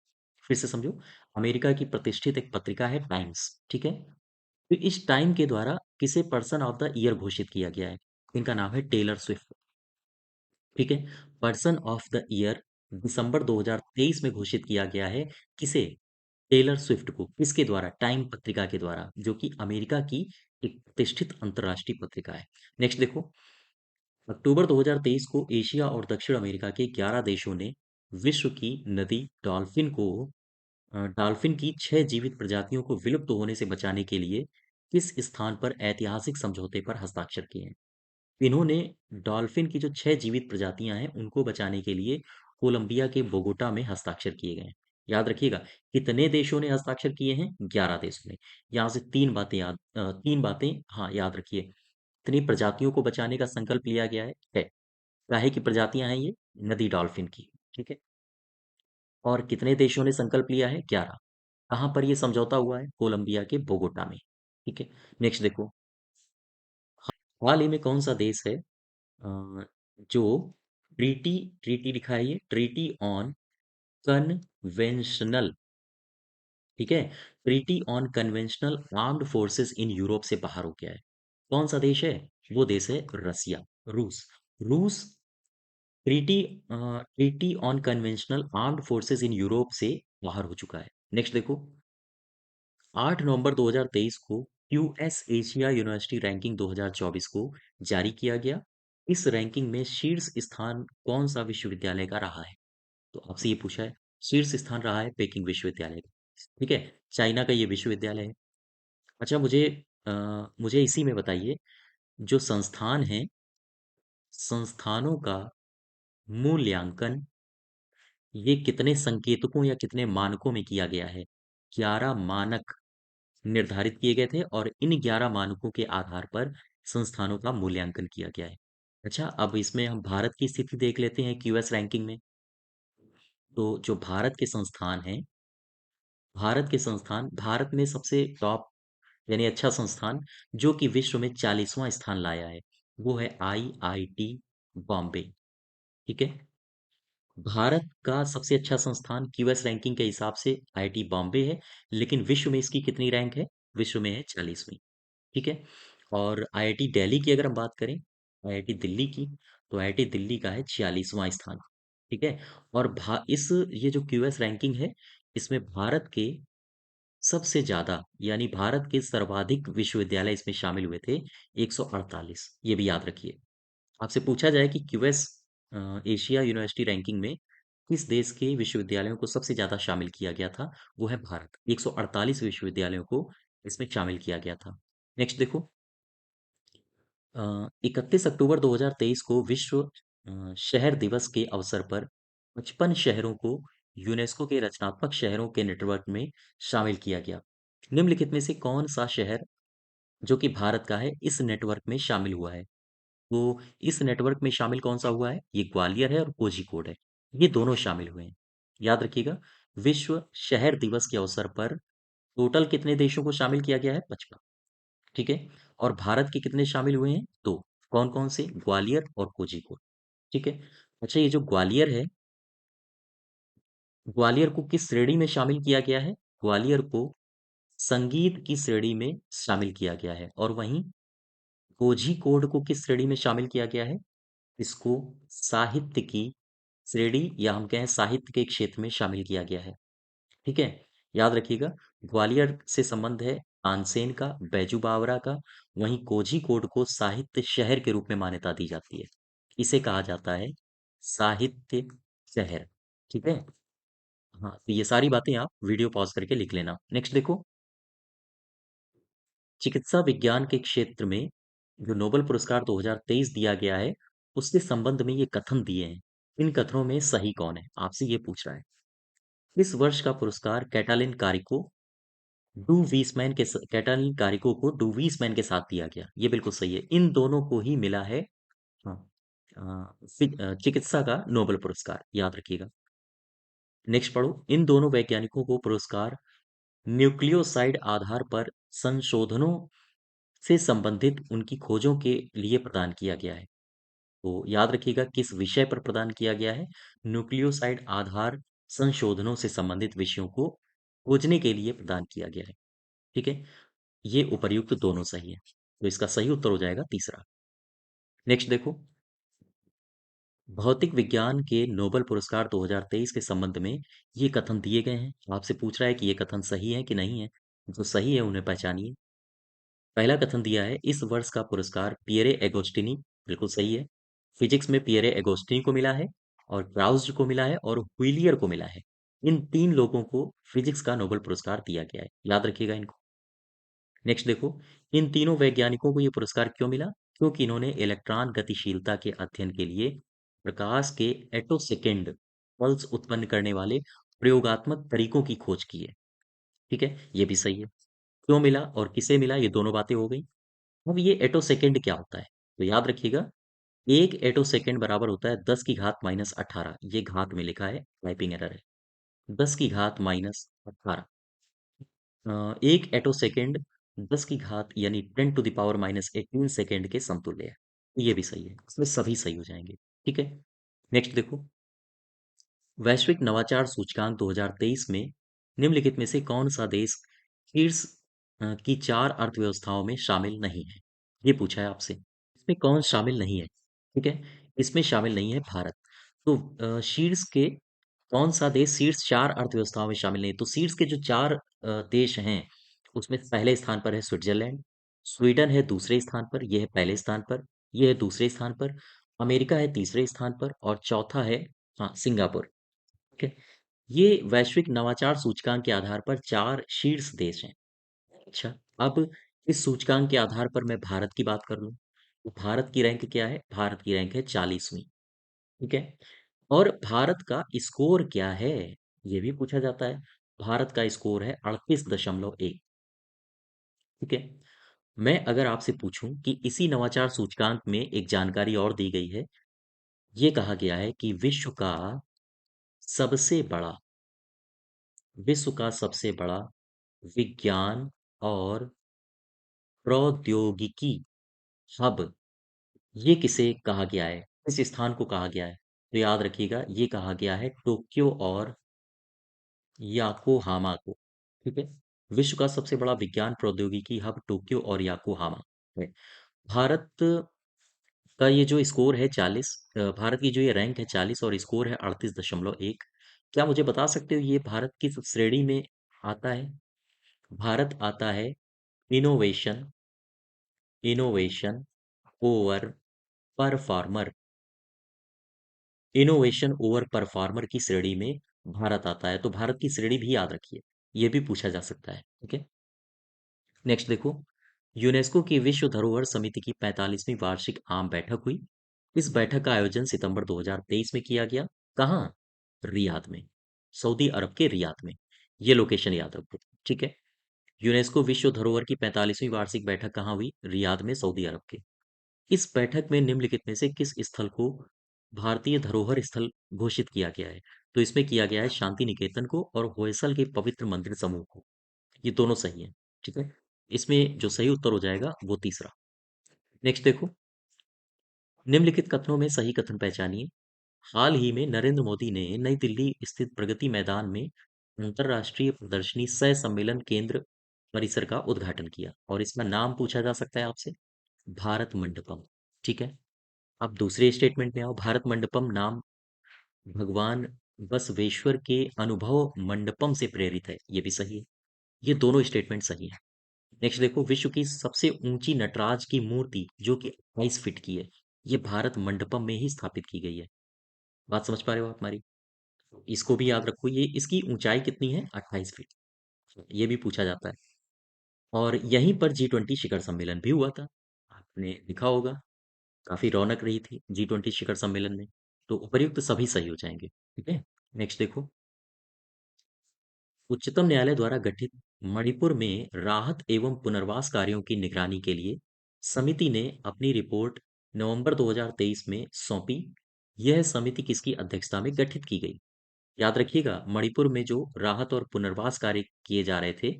फिर से समझो, अमेरिका की प्रतिष्ठित एक पत्रिका है टाइम्स। ठीक है। तो इस टाइम के द्वारा किसे पर्सन ऑफ द ईयर घोषित किया गया है? इनका नाम है टेलर स्विफ्ट। ठीक है। पर्सन ऑफ द ईयर दिसंबर 2023 में घोषित किया गया है। किसे? टेलर स्विफ्ट को। किसके द्वारा? टाइम पत्रिका के द्वारा, जो कि अमेरिका की एक प्रतिष्ठित अंतरराष्ट्रीय पत्रिका है। नेक्स्ट देखो, अक्टूबर 2023 को एशिया और दक्षिण अमेरिका के 11 देशों ने विश्व की नदी डॉल्फिन की 6 जीवित प्रजातियों को विलुप्त होने से बचाने के लिए किस स्थान पर ऐतिहासिक समझौते पर हस्ताक्षर किए हैं? इन्होंने डॉल्फिन की जो 6 जीवित प्रजातियां हैं, उनको बचाने के लिए कोलंबिया के बोगोटा में हस्ताक्षर किए गए हैं। याद रखिएगा, कितने देशों ने हस्ताक्षर किए हैं? 11 देशों ने। यहाँ से तीन बातें हाँ याद रखिए। कितनी प्रजातियों को बचाने का संकल्प लिया गया है। काहे की प्रजातियां हैं ये? नदी डॉल्फिन की। ठीक है। और कितने देशों ने संकल्प लिया है? 11। कहाँ पर ये समझौता हुआ है? कोलंबिया के बोगोटा में। ठीक है। नेक्स्ट देखो, हाल ही में कौन सा देश है जो ट्रीटी ट्रीटी लिखा है, ये ट्रीटी ऑन कन्वेंशनल, ठीक है, treaty on conventional armed forces in Europe से बाहर हो गया है। कौन सा देश है? वो देश है रसिया, रूस। रूस treaty treaty on conventional armed forces in Europe से बाहर हो चुका है। नेक्स्ट देखो, 8 नवंबर 2023 को यूएस एशिया यूनिवर्सिटी रैंकिंग 2024 को जारी किया गया। इस रैंकिंग में शीर्ष स्थान कौन सा विश्वविद्यालय का रहा है? तो आपसे ये पूछा है, शीर्ष स्थान रहा है पेकिंग विश्वविद्यालय का। ठीक है, चाइना का ये विश्वविद्यालय है। अच्छा, मुझे इसी में बताइए, जो संस्थान है, संस्थानों का मूल्यांकन ये कितने संकेतकों या कितने मानकों में किया गया है? 11 मानक निर्धारित किए गए थे और इन 11 मानकों के आधार पर संस्थानों का मूल्यांकन किया गया है। अच्छा, अब इसमें हम भारत की स्थिति देख लेते हैं क्यूएस रैंकिंग में। तो जो भारत के संस्थान हैं, भारत में सबसे टॉप यानी अच्छा संस्थान जो कि विश्व में 40वां स्थान लाया है, वो है आईआईटी बॉम्बे। ठीक है, भारत का सबसे अच्छा संस्थान क्यूएस रैंकिंग के हिसाब से आईआईटी बॉम्बे है, लेकिन विश्व में इसकी कितनी रैंक है? विश्व में है 40वीं। ठीक है, और आईआईटी दिल्ली की अगर हम बात करें, आईआईटी दिल्ली की, तो आईआईटी दिल्ली का है 46वां स्थान। ठीक है, और इस ये जो क्यूएस रैंकिंग है, इसमें भारत के सबसे ज्यादा यानी भारत के सर्वाधिक विश्वविद्यालय इसमें शामिल हुए थे, 148। ये भी याद रखिए। आपसे पूछा जाए कि क्यूएस एशिया यूनिवर्सिटी रैंकिंग में किस देश के विश्वविद्यालयों को सबसे ज्यादा शामिल किया गया था, वो है भारत। 148 विश्वविद्यालयों को इसमें शामिल किया गया था। नेक्स्ट देखो, 31 अक्टूबर 2023 को विश्व शहर दिवस के अवसर पर 55 शहरों को यूनेस्को के रचनात्मक शहरों के नेटवर्क में शामिल किया गया। निम्नलिखित में से कौन सा शहर जो कि भारत का है इस नेटवर्क में शामिल हुआ है? तो इस नेटवर्क में शामिल कौन सा हुआ है? ये ग्वालियर है और कोझिकोड है। ये दोनों शामिल हुए हैं। याद रखिएगा, विश्व शहर दिवस के अवसर पर टोटल कितने देशों को शामिल किया गया है? 55। ठीक है, और भारत के कितने शामिल हुए हैं? दो। कौन कौन से? ग्वालियर और कोझिकोड। ठीक है। अच्छा, ये जो ग्वालियर है, ग्वालियर को किस श्रेणी में शामिल किया गया है? ग्वालियर को संगीत की श्रेणी में शामिल किया गया है, और वहीं कोझिकोड को किस श्रेणी में शामिल किया गया है? इसको साहित्य की श्रेणी या हम कहें साहित्य के क्षेत्र में शामिल किया गया है। ठीक है, याद रखिएगा, ग्वालियर से संबंध है तानसेन का, बैजू बावरा का। वहीं कोझिकोड को साहित्य शहर के रूप में मान्यता दी जाती है। इसे कहा जाता है साहित्य शहर। ठीक है, हाँ, तो ये सारी बातें आप वीडियो पॉज करके लिख लेना। नेक्स्ट देखो, चिकित्सा विज्ञान के क्षेत्र में जो नोबेल पुरस्कार 2023 दिया गया है, उसके संबंध में ये कथन दिए हैं। इन कथनों में सही कौन है? आपसे ये पूछ रहा है। इस वर्ष का पुरस्कार कैटालिन कारिको को डू वीसमैन के साथ दिया गया। ये बिल्कुल सही है। इन दोनों को ही मिला है हाँ, चिकित्सा का नोबेल पुरस्कार, याद रखिएगा। नेक्स्ट पढ़ो, इन दोनों वैज्ञानिकों को पुरस्कार न्यूक्लियोसाइड आधार पर संशोधनों से संबंधित उनकी खोजों के लिए प्रदान किया गया है। तो याद रखिएगा किस विषय पर प्रदान किया गया है? न्यूक्लियोसाइड आधार संशोधनों से संबंधित विषयों को खोजने के लिए प्रदान किया गया है। ठीक है, ये उपर्युक्त दोनों सही है, तो इसका सही उत्तर हो जाएगा तीसरा। नेक्स्ट देखो, भौतिक विज्ञान के नोबेल पुरस्कार 2023 के संबंध में ये कथन दिए गए हैं। आपसे पूछ रहा है कि ये कथन सही है कि नहीं है। जो सही है उन्हें पहचानिए। पहला कथन दिया है, इस वर्ष का पुरस्कार पियरे एगोस्टिनी, बिल्कुल सही है। फिजिक्स में पियरे एगोस्टिनी को मिला है, और क्राउज को मिला है, और व्हीलियर को मिला है। इन तीन लोगों को फिजिक्स का नोबेल पुरस्कार दिया गया है, याद रखिएगा इनको। नेक्स्ट देखो, इन तीनों वैज्ञानिकों को ये पुरस्कार क्यों मिला? क्योंकि इन्होंने इलेक्ट्रॉन गतिशीलता के अध्ययन के लिए प्रकाश के एटोसेकेंड पल्स उत्पन्न करने वाले प्रयोगात्मक तरीकों की खोज की है। ठीक है, ये भी सही है। क्यों मिला और किसे मिला, ये दोनों बातें हो गई। अब ये एटोसेकेंड क्या होता है? तो याद रखिएगा, एक एटोसेकेंड बराबर होता है 10 की घात -18। ये घात में लिखा है, टाइपिंग एरर है। 10 की घात -18। एक एटोसेकेंड 10 की घात यानी 10 to the power - 18 सेकेंड के समतुल्य है। ये भी सही है, इसमें सभी सही हो जाएंगे। ठीक है, नेक्स्ट देखो, वैश्विक नवाचार सूचकांक 2023 में निम्नलिखित में से कौन सा देश शीर्ष की 4 अर्थव्यवस्थाओं में शामिल नहीं है? ये पूछा है आपसे। इसमें कौन शामिल नहीं है? ठीक है, इसमें शामिल नहीं है भारत। तो शीर्ष के कौन सा देश शीर्ष 4 अर्थव्यवस्थाओं में शामिल नहीं है? तो शीर्ष के जो 4 देश हैं, उसमें पहले स्थान पर है स्विट्जरलैंड, स्वीडन है दूसरे स्थान पर, ये है पहले स्थान पर, ये है दूसरे स्थान पर, अमेरिका है तीसरे स्थान पर और चौथा है हाँ, सिंगापुर। ठीक है, ये वैश्विक नवाचार सूचकांक के आधार पर 4 शीर्ष देश हैं। अच्छा, अब इस सूचकांक के आधार पर मैं भारत की बात कर लूं, तो भारत की रैंक क्या है? भारत की रैंक है 40वीं। ठीक है, और भारत का स्कोर क्या है? ये भी पूछा जाता है। भारत का स्कोर है 38.1। ठीक है, मैं अगर आपसे पूछूं कि इसी नवाचार सूचकांक में एक जानकारी और दी गई है, ये कहा गया है कि सबसे बड़ा विश्व का सबसे बड़ा विज्ञान और प्रौद्योगिकी हब, ये किसे कहा गया है? किस स्थान को कहा गया है? तो याद रखिएगा, ये कहा गया है टोक्यो और याकोहामा को। ठीक है, विश्व का सबसे बड़ा विज्ञान प्रौद्योगिकी हब टोक्यो और याकोहामा है। भारत का ये जो स्कोर है 40, भारत की जो ये रैंक है 40 और स्कोर है 38.1। क्या मुझे बता सकते हो ये भारत किस श्रेणी में आता है? भारत आता है innovation innovation over performer innovation over performer की श्रेणी में भारत आता है। तो भारत की श्रेणी भी याद रखिए, ये भी पूछा जा सकता है। ठीक है, नेक्स्ट देखो, यूनेस्को की विश्व धरोहर समिति की 45वीं वार्षिक आम बैठक हुई। इस बैठक का आयोजन सितंबर 2023 में किया गया। कहाँ? रियाद में, सऊदी अरब के रियाद में। ये लोकेशन याद रखो। ठीक है, यूनेस्को विश्व धरोहर की 45वीं वार्षिक बैठक कहाँ हुई? रियाद में, सऊदी अरब के। इस बैठक में निम्नलिखित में से किस स्थल को भारतीय धरोहर स्थल घोषित किया गया है? तो इसमें किया गया है शांति निकेतन को और होयसल के पवित्र मंदिर समूह को। ये दोनों सही है। ठीक है, इसमें जो सही उत्तर हो जाएगा वो तीसरा। नेक्स्ट देखो, निम्नलिखित कथनों में सही कथन पहचानिए। हाल ही में नरेंद्र मोदी ने नई दिल्ली स्थित प्रगति मैदान में अंतरराष्ट्रीय प्रदर्शनी सह सम्मेलन केंद्र परिसर का उद्घाटन किया और इसका नाम पूछा जा सकता है आपसे, भारत मंडपम। ठीक है, अब दूसरे स्टेटमेंट में आओ। भारत मंडपम नाम भगवान बसवेश्वर के अनुभव मंडपम से प्रेरित है। ये भी सही है। ये दोनों स्टेटमेंट सही है। नेक्स्ट देखो, विश्व की सबसे ऊंची नटराज की मूर्ति जो कि 28 फीट की है, ये भारत मंडपम में ही स्थापित की गई है। बात समझ पा रहे हो आप हमारी? इसको भी याद रखो, ये इसकी ऊंचाई कितनी है? 28 फीट। ये भी पूछा जाता है। और यहीं पर G20 शिखर सम्मेलन भी हुआ था, आपने लिखा होगा। काफी रौनक रही थी G20 शिखर सम्मेलन में। तो उपर्युक्त सभी सही हो जाएंगे। ठीक है, नेक्स्ट देखो, उच्चतम न्यायालय द्वारा गठित मणिपुर में राहत एवं पुनर्वास कार्यों की निगरानी के लिए समिति ने अपनी रिपोर्ट नवंबर 2023 में सौंपी। यह समिति किसकी अध्यक्षता में गठित की गई? याद रखिएगा, मणिपुर में जो राहत और पुनर्वास कार्य किए जा रहे थे,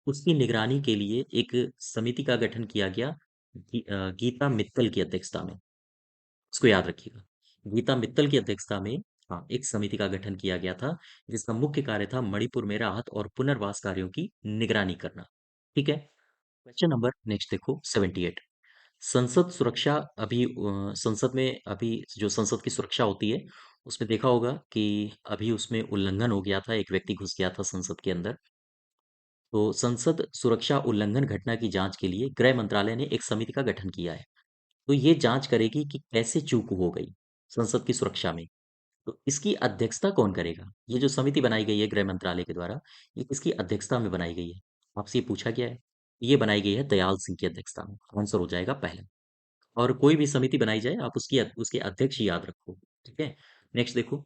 उसकी निगरानी के लिए एक समिति का गठन किया गया, गीता मित्तल की अध्यक्षता में। इसको याद रखिएगा, गीता मित्तल की अध्यक्षता में हाँ, एक समिति का गठन किया गया था, जिसका मुख्य कार्य था मणिपुर में राहत और पुनर्वास कार्यों की निगरानी करना। ठीक है, क्वेश्चन नंबर नेक्स्ट देखो 78। संसद सुरक्षा संसद में अभी जो संसद की सुरक्षा होती है, उसमें देखा होगा कि अभी उसमें उल्लंघन हो गया था, एक व्यक्ति घुस गया था संसद के अंदर। तो संसद सुरक्षा उल्लंघन घटना की जांच के लिए गृह मंत्रालय ने एक समिति का गठन किया है। तो ये जांच करेगी कि कैसे चूक हो गई संसद की सुरक्षा में। तो इसकी अध्यक्षता कौन करेगा? ये जो समिति बनाई गई है गृह मंत्रालय के द्वारा, ये किसकी अध्यक्षता में बनाई गई है? आपसे ये पूछा गया है। ये बनाई गई है दयाल सिंह की अध्यक्षता में। आंसर हो जाएगा पहला। और कोई भी समिति बनाई जाए, आप उसके अध्यक्ष ही याद रखो। ठीक है, नेक्स्ट देखो,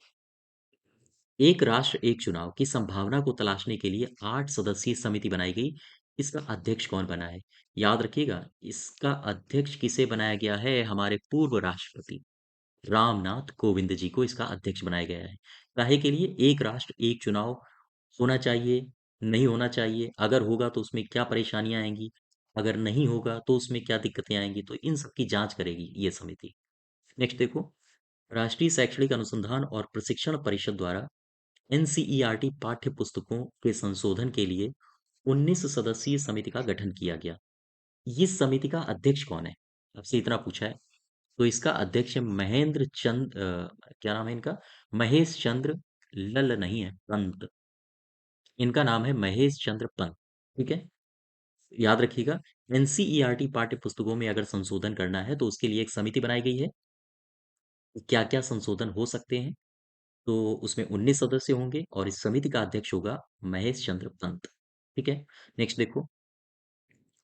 एक राष्ट्र एक चुनाव की संभावना को तलाशने के लिए 8 सदस्यीय समिति बनाई गई। इसका अध्यक्ष कौन बना है? याद रखिएगा, इसका अध्यक्ष किसे बनाया गया है? हमारे पूर्व राष्ट्रपति रामनाथ कोविंद जी को इसका अध्यक्ष बनाया गया है। काहे के लिए? एक राष्ट्र एक चुनाव होना चाहिए, नहीं होना चाहिए, अगर होगा तो उसमें क्या परेशानियां आएंगी, अगर नहीं होगा तो उसमें क्या दिक्कतें आएंगी, तो इन सब की जांच करेगी ये समिति। नेक्स्ट देखो, राष्ट्रीय शैक्षणिक अनुसंधान और प्रशिक्षण परिषद द्वारा एनसीईआरटी पाठ्य पुस्तकों के संशोधन के लिए 19 सदस्यीय समिति का गठन किया गया। इस समिति का अध्यक्ष कौन है? आपसे इतना पूछा है। तो इसका अध्यक्ष है महेंद्र चंद क्या नाम है इनका? महेश चंद्र लल नहीं है, पंत। इनका नाम है महेश चंद्र पंत। ठीक है, याद रखिएगा। एनसीईआरटी पाठ्य पुस्तकों में अगर संशोधन करना है तो उसके लिए एक समिति बनाई गई है। क्या क्या संशोधन हो सकते हैं? तो उसमें 19 सदस्य होंगे और इस समिति का अध्यक्ष होगा महेश चंद्र पंत। ठीक है, नेक्स्ट देखो,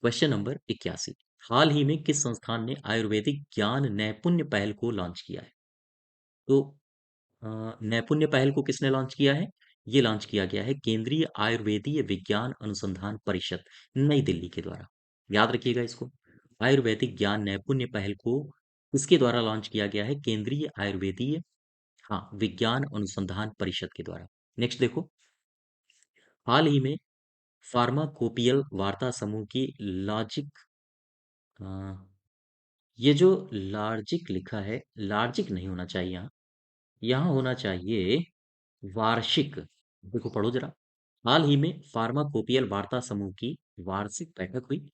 क्वेश्चन नंबर 81। हाल ही में किस संस्थान ने आयुर्वेदिक ज्ञान नैपुण्य पहल को लॉन्च किया है? तो नैपुण्य पहल को किसने लॉन्च किया है? ये लॉन्च किया गया है केंद्रीय आयुर्वेदीय विज्ञान अनुसंधान परिषद, नई दिल्ली के द्वारा। याद रखिएगा इसको। आयुर्वेदिक ज्ञान नैपुण्य पहल को किसके द्वारा लॉन्च किया गया है? केंद्रीय आयुर्वेदीय, हाँ, विज्ञान अनुसंधान परिषद के द्वारा। नेक्स्ट देखो, हाल ही में फार्माकोपियल वार्ता समूह की लॉजिक, ये जो लार्जिक लिखा है, लार्जिक नहीं होना चाहिए यहाँ, यहाँ होना चाहिए वार्षिक। देखो पढ़ो जरा। हाल ही में फार्माकोपियल वार्ता समूह की वार्षिक बैठक हुई।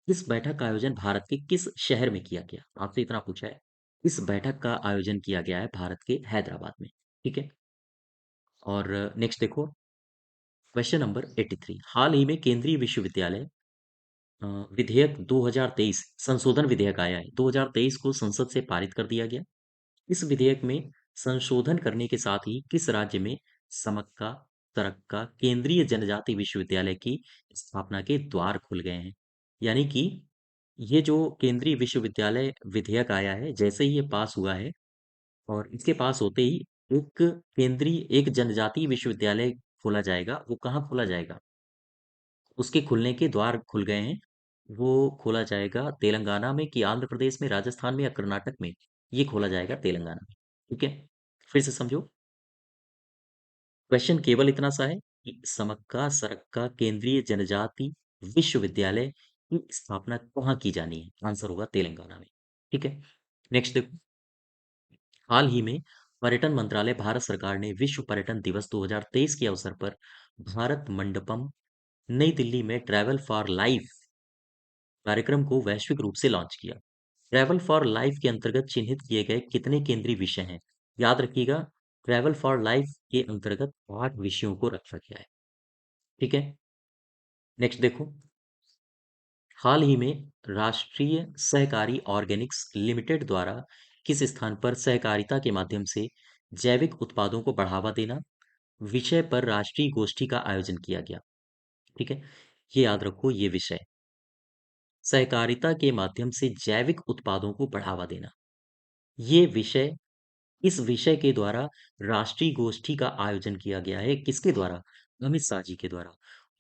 इस बैठक का आयोजन भारत के किस शहर में किया गया? आपसे इतना पूछा है। इस बैठक का आयोजन किया गया है भारत के हैदराबाद में। ठीक है, और नेक्स्ट देखो, क्वेश्चन नंबर 83। हाल ही में केंद्रीय विश्वविद्यालय अ, विधेयक 2023 संशोधन विधेयक आया है, 2023 को संसद से पारित कर दिया गया। इस विधेयक में संशोधन करने के साथ ही किस राज्य में समक्का तरक्का केंद्रीय जनजाति विश्वविद्यालय की स्थापना के द्वार खुल गए हैं? यानी कि ये जो केंद्रीय विश्वविद्यालय विधेयक आया है, जैसे ही ये पास हुआ है और इसके पास होते ही एक एक जनजातीय विश्वविद्यालय खोला जाएगा। वो कहाँ खोला जाएगा? उसके खुलने के द्वार खुल गए हैं। वो खोला जाएगा तेलंगाना में कि आंध्र प्रदेश में, राजस्थान में या कर्नाटक में? ये खोला जाएगा तेलंगाना में। ठीक है, फिर से समझो। क्वेश्चन केवल इतना सा है कि समक्का सरक्का केंद्रीय जनजाति विश्वविद्यालय की स्थापना कहाँ की जानी है? आंसर होगा तेलंगाना में। ठीक है, नेक्स्ट देखो, हाल ही में पर्यटन मंत्रालय भारत सरकार ने विश्व पर्यटन दिवस 2023 के अवसर पर भारत मंडपम नई दिल्ली में ट्रैवल फॉर लाइफ कार्यक्रम को वैश्विक रूप से लॉन्च किया। ट्रैवल फॉर लाइफ के अंतर्गत चिन्हित किए गए कितने केंद्रीय विषय हैं? याद रखिएगा, ट्रैवल फॉर लाइफ के अंतर्गत 8 विषयों को रखा गया है। ठीक है, नेक्स्ट देखो, हाल ही में राष्ट्रीय सहकारी ऑर्गेनिक्स लिमिटेड द्वारा किस स्थान पर सहकारिता के माध्यम से जैविक उत्पादों को बढ़ावा देना विषय पर राष्ट्रीय गोष्ठी का आयोजन किया गया? ठीक है, ये याद रखो, ये विषय सहकारिता के माध्यम से जैविक उत्पादों को बढ़ावा देना, ये विषय, इस विषय के द्वारा राष्ट्रीय गोष्ठी का आयोजन किया गया है। किसके द्वारा? अमित शाह जी के द्वारा।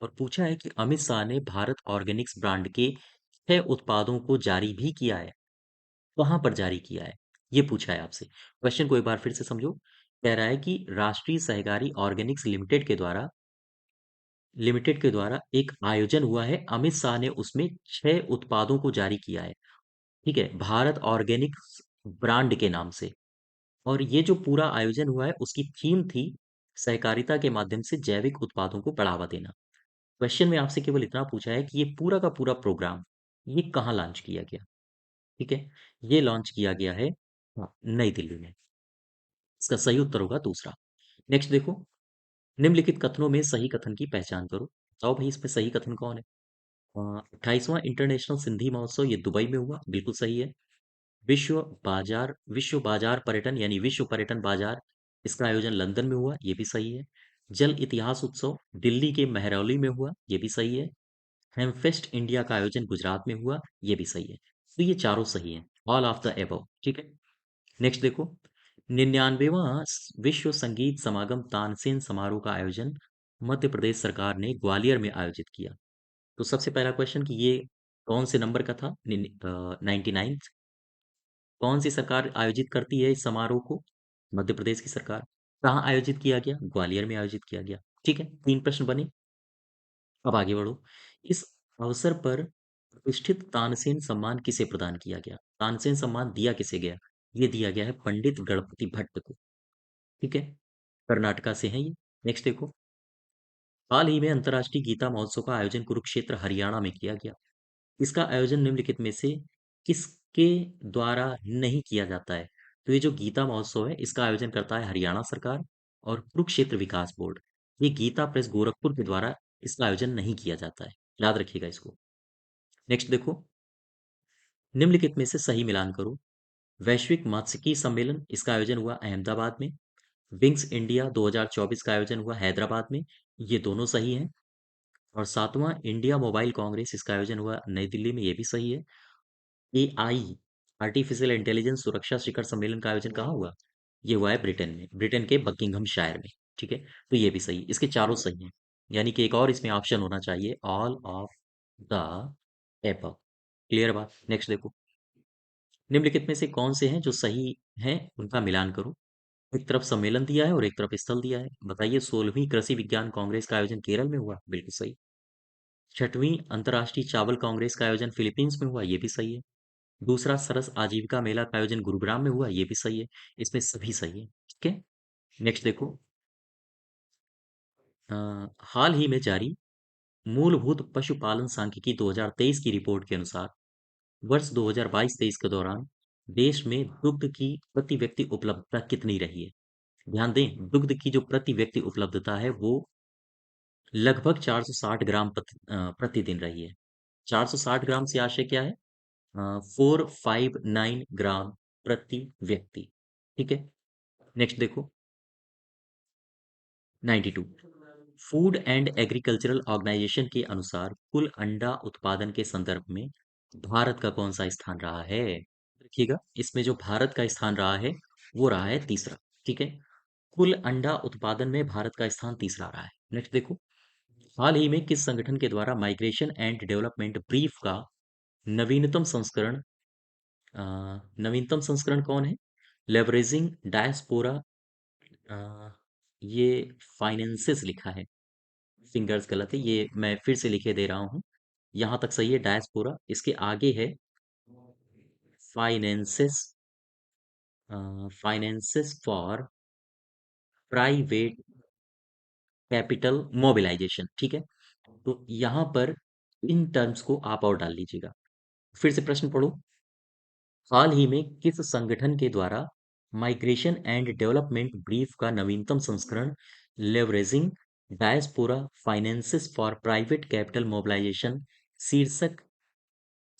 और पूछा है कि अमित शाह ने भारत ऑर्गेनिक्स ब्रांड के 6 उत्पादों को जारी भी किया है। कहाँ पर जारी किया है? ये पूछा है आपसे। क्वेश्चन को एक बार फिर से समझो। कह रहा है कि राष्ट्रीय सहकारी ऑर्गेनिक्स लिमिटेड के द्वारा एक आयोजन हुआ है। अमित शाह ने उसमें 6 उत्पादों को जारी किया है। ठीक है, भारत ऑर्गेनिक्स ब्रांड के नाम से। और ये जो पूरा आयोजन हुआ है उसकी थीम थी सहकारिता के माध्यम से जैविक उत्पादों को बढ़ावा देना। क्वेश्चन में आपसे केवल इतना पूछा है कि ये पूरा का पूरा प्रोग्राम ये कहाँ लॉन्च किया गया? ठीक है, ये लॉन्च किया गया है, हाँ, नई दिल्ली में। इसका सही उत्तर होगा दूसरा। नेक्स्ट देखो, निम्नलिखित कथनों में सही कथन की पहचान करो। बताओ भाई, इसमें सही कथन कौन है? 28वां इंटरनेशनल सिंधी महोत्सव ये दुबई में हुआ, बिल्कुल सही है। विश्व बाजार पर्यटन यानी विश्व पर्यटन बाजार, इसका आयोजन लंदन में हुआ, ये भी सही है। जल इतिहास उत्सव दिल्ली के महरौली में हुआ, ये भी सही है। हेमफेस्ट इंडिया का आयोजन गुजरात में हुआ, ये भी सही है। तो ये चारों सही है, ऑल ऑफ द एबव। ठीक है, नेक्स्ट देखो, 99वां विश्व संगीत समागम तानसेन समारोह का आयोजन मध्य प्रदेश सरकार ने ग्वालियर में आयोजित किया। तो सबसे पहला क्वेश्चन कि ये कौन से नंबर का था? 99। कौन सी सरकार आयोजित करती है इस समारोह को? मध्य प्रदेश की सरकार। कहाँ आयोजित किया गया? ग्वालियर में आयोजित किया गया। ठीक है, 3 प्रश्न बने। अब आगे बढ़ो। इस अवसर पर प्रतिष्ठित तानसेन सम्मान किसे प्रदान किया गया? तानसेन सम्मान दिया किसे गया? ये दिया गया है पंडित गणपति भट्ट को। ठीक है, कर्नाटका से है ये। नेक्स्ट देखो, हाल ही में अंतर्राष्ट्रीय गीता महोत्सव का आयोजन कुरुक्षेत्र हरियाणा में किया गया। इसका आयोजन निम्नलिखित में से किसके द्वारा नहीं किया जाता है? तो ये जो गीता महोत्सव है इसका आयोजन करता है हरियाणा सरकार और कुरुक्षेत्र विकास बोर्ड। ये गीता प्रेस गोरखपुर के द्वारा इसका आयोजन नहीं किया जाता है, याद रखिएगा इसको। नेक्स्ट देखो, निम्नलिखित में से सही मिलान करो। वैश्विक मात्स्यिकी सम्मेलन इसका आयोजन हुआ अहमदाबाद में। विंग्स इंडिया 2024 का आयोजन हुआ हैदराबाद में। ये दोनों सही हैं। और सातवां इंडिया मोबाइल कांग्रेस इसका आयोजन हुआ नई दिल्ली में, ये भी सही है। एआई आर्टिफिशियल इंटेलिजेंस सुरक्षा शिखर सम्मेलन का आयोजन कहाँ हुआ? ये हुआ है ब्रिटेन में, ब्रिटेन के बकिंघम शायर में। ठीक है, तो ये भी सही, इसके चारों सही हैं। यानी कि एक और इसमें ऑप्शन होना चाहिए, all of the above. Clear बात। नेक्स्ट देखो, निम्नलिखित में से कौन से हैं जो सही हैं उनका मिलान करो। एक तरफ सम्मेलन दिया है और एक तरफ स्थल दिया है। बताइए, 16वीं कृषि विज्ञान कांग्रेस का आयोजन केरल में हुआ, बिल्कुल सही। छठवीं अंतर्राष्ट्रीय चावल कांग्रेस का आयोजन फिलीपींस में हुआ, ये भी सही है। दूसरा सरस आजीविका मेला का आयोजन गुरुग्राम में हुआ, ये भी सही है। इसमें सभी सही है। ठीक है, नेक्स्ट देखो, अ, हाल ही में जारी मूलभूत पशुपालन सांख्यिकी 2023 की रिपोर्ट के अनुसार वर्ष 2022-23 के दौरान देश में दुग्ध की प्रति व्यक्ति उपलब्धता कितनी रही है? ध्यान दें, दुग्ध की जो प्रति व्यक्ति उपलब्धता है वो लगभग 460 ग्राम प्रतिदिन रही है। 460 ग्राम से आशय क्या है? 459 ग्राम प्रति व्यक्ति। ठीक है, नेक्स्ट देखो, 92, फूड एंड एग्रीकल्चरल ऑर्गेनाइजेशन के अनुसार कुल अंडा उत्पादन के संदर्भ में भारत का कौन सा स्थान रहा है? देखिएगा, इसमें जो भारत का स्थान रहा है वो रहा है तीसरा। ठीक है, कुल अंडा उत्पादन में भारत का स्थान तीसरा रहा है। नेक्स्ट देखो, हाल ही में किस संगठन के द्वारा माइग्रेशन एंड डेवलपमेंट ब्रीफ का नवीनतम संस्करण, अ, नवीनतम संस्करण कौन है? लेवरेजिंग डायस्पोरा, ये फाइनेंसिस लिखा है, फिंगर्स गलत है, ये मैं फिर से लिखे दे रहा हूँ। यहाँ तक सही है डायस्पोरा, इसके आगे है finances, finances for private capital mobilisation. ठीक है, तो यहाँ पर इन टर्म्स को आप और डाल लीजिएगा। फिर से प्रश्न पढ़ो, हाल ही में किस संगठन के द्वारा माइग्रेशन एंड डेवलपमेंट ब्रीफ का नवीनतम संस्करण leveraging diaspora finances for private capital mobilisation शीर्षक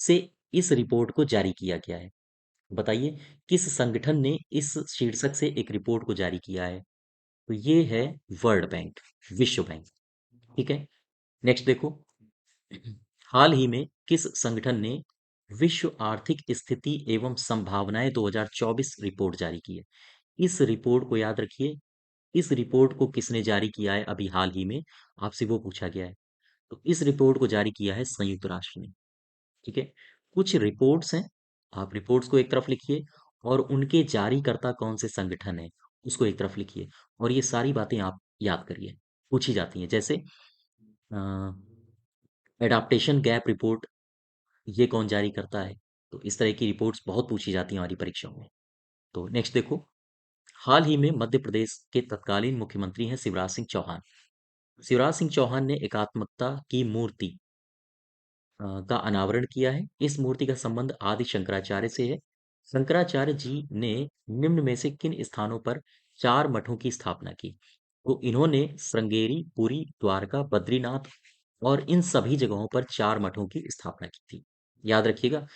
से इस रिपोर्ट को जारी किया गया है? बताइए, किस संगठन ने इस शीर्षक से एक रिपोर्ट को जारी किया है? तो ये है वर्ल्ड बैंक, विश्व बैंक। ठीक है, नेक्स्ट देखो, हाल ही में किस संगठन ने विश्व आर्थिक स्थिति एवं संभावनाएं 2024 रिपोर्ट जारी की है? इस रिपोर्ट को याद रखिए, इस रिपोर्ट को किसने जारी किया है अभी हाल ही में, आपसे वो पूछा गया है। तो इस रिपोर्ट को जारी किया है संयुक्त राष्ट्र ने। ठीक है, कुछ रिपोर्ट्स हैं, आप रिपोर्ट्स को एक तरफ लिखिए और उनके जारीकर्ता कौन से संगठन है उसको एक तरफ लिखिए, और ये सारी बातें आप याद करिए, पूछी जाती हैं। जैसे एडाप्टेशन गैप रिपोर्ट, ये कौन जारी करता है? तो इस तरह की रिपोर्ट्स बहुत पूछी जाती हैं हमारी परीक्षाओं में। तो नेक्स्ट देखो, हाल ही में मध्य प्रदेश के तत्कालीन मुख्यमंत्री हैं शिवराज सिंह चौहान। शिवराज सिंह चौहान ने एकात्मकता की मूर्ति का अनावरण किया है। इस मूर्ति का संबंध आदि शंकराचार्य से है। शंकराचार्य जी ने निम्न में से किन स्थानों पर चार मठों की स्थापना की? तो इन्होंने श्रृंगेरी, पुरी, द्वारका, बद्रीनाथ और इन सभी जगहों पर चार मठों की स्थापना की थी। याद रखिएगा,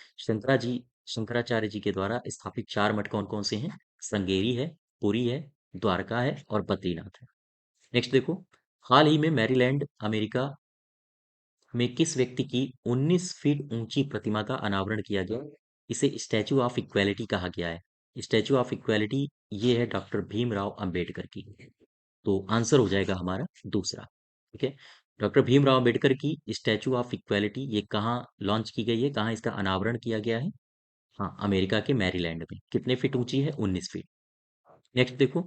शंकराचार्य जी के द्वारा स्थापित चार मठ कौन कौन से हैं? श्रृंगेरी है, पुरी है, द्वारका है और बद्रीनाथ है। नेक्स्ट देखो, हाल ही में मैरीलैंड अमेरिका में किस व्यक्ति की 19 फीट ऊंची प्रतिमा का अनावरण किया गया? इसे स्टैचू ऑफ इक्वालिटी कहा गया है। स्टैचू ऑफ इक्वालिटी ये है डॉक्टर भीमराव अंबेडकर की। तो आंसर हो जाएगा हमारा दूसरा। ठीक है, डॉक्टर भीमराव अंबेडकर की स्टैचू ऑफ इक्वालिटी ये कहाँ लॉन्च की गई है, कहाँ इसका अनावरण किया गया है? हाँ, अमेरिका के मैरीलैंड में। कितने फीट ऊंची है? 19 फीट। नेक्स्ट देखो,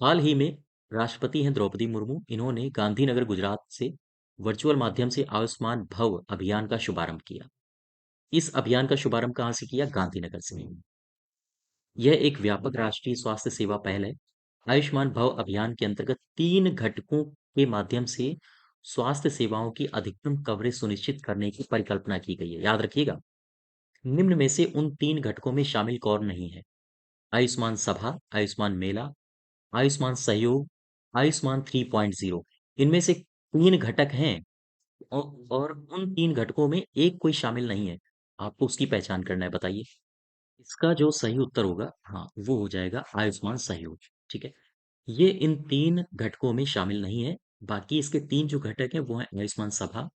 हाल ही में राष्ट्रपति हैं द्रौपदी मुर्मू, इन्होंने गांधीनगर गुजरात से वर्चुअल माध्यम से आयुष्मान भव अभियान का शुभारंभ किया। इस अभियान का शुभारंभ कहाँ से किया? गांधीनगर से। यह एक व्यापक राष्ट्रीय स्वास्थ्य सेवा पहल है। आयुष्मान भव अभियान के अंतर्गत 3 घटकों के माध्यम से स्वास्थ्य सेवाओं की अधिकतम कवरेज सुनिश्चित करने की परिकल्पना की गई है। याद रखिएगा, निम्न में से उन 3 घटकों में शामिल कौन नहीं है? आयुष्मान सभा, आयुष्मान मेला, आयुष्मान सहयोग, आयुष्मान 3.0। इनमें से 3 घटक हैं और उन 3 घटकों में एक कोई शामिल नहीं है। आपको उसकी पहचान करना है, बताइए। इसका जो सही उत्तर होगा, हाँ, वो हो जाएगा आयुष्मान सहयोग। ठीक है? ये इन 3 घटकों में शामिल नहीं है। बाकी इसके 3 जो घटक हैं वो हैं आयुष्मान सभा,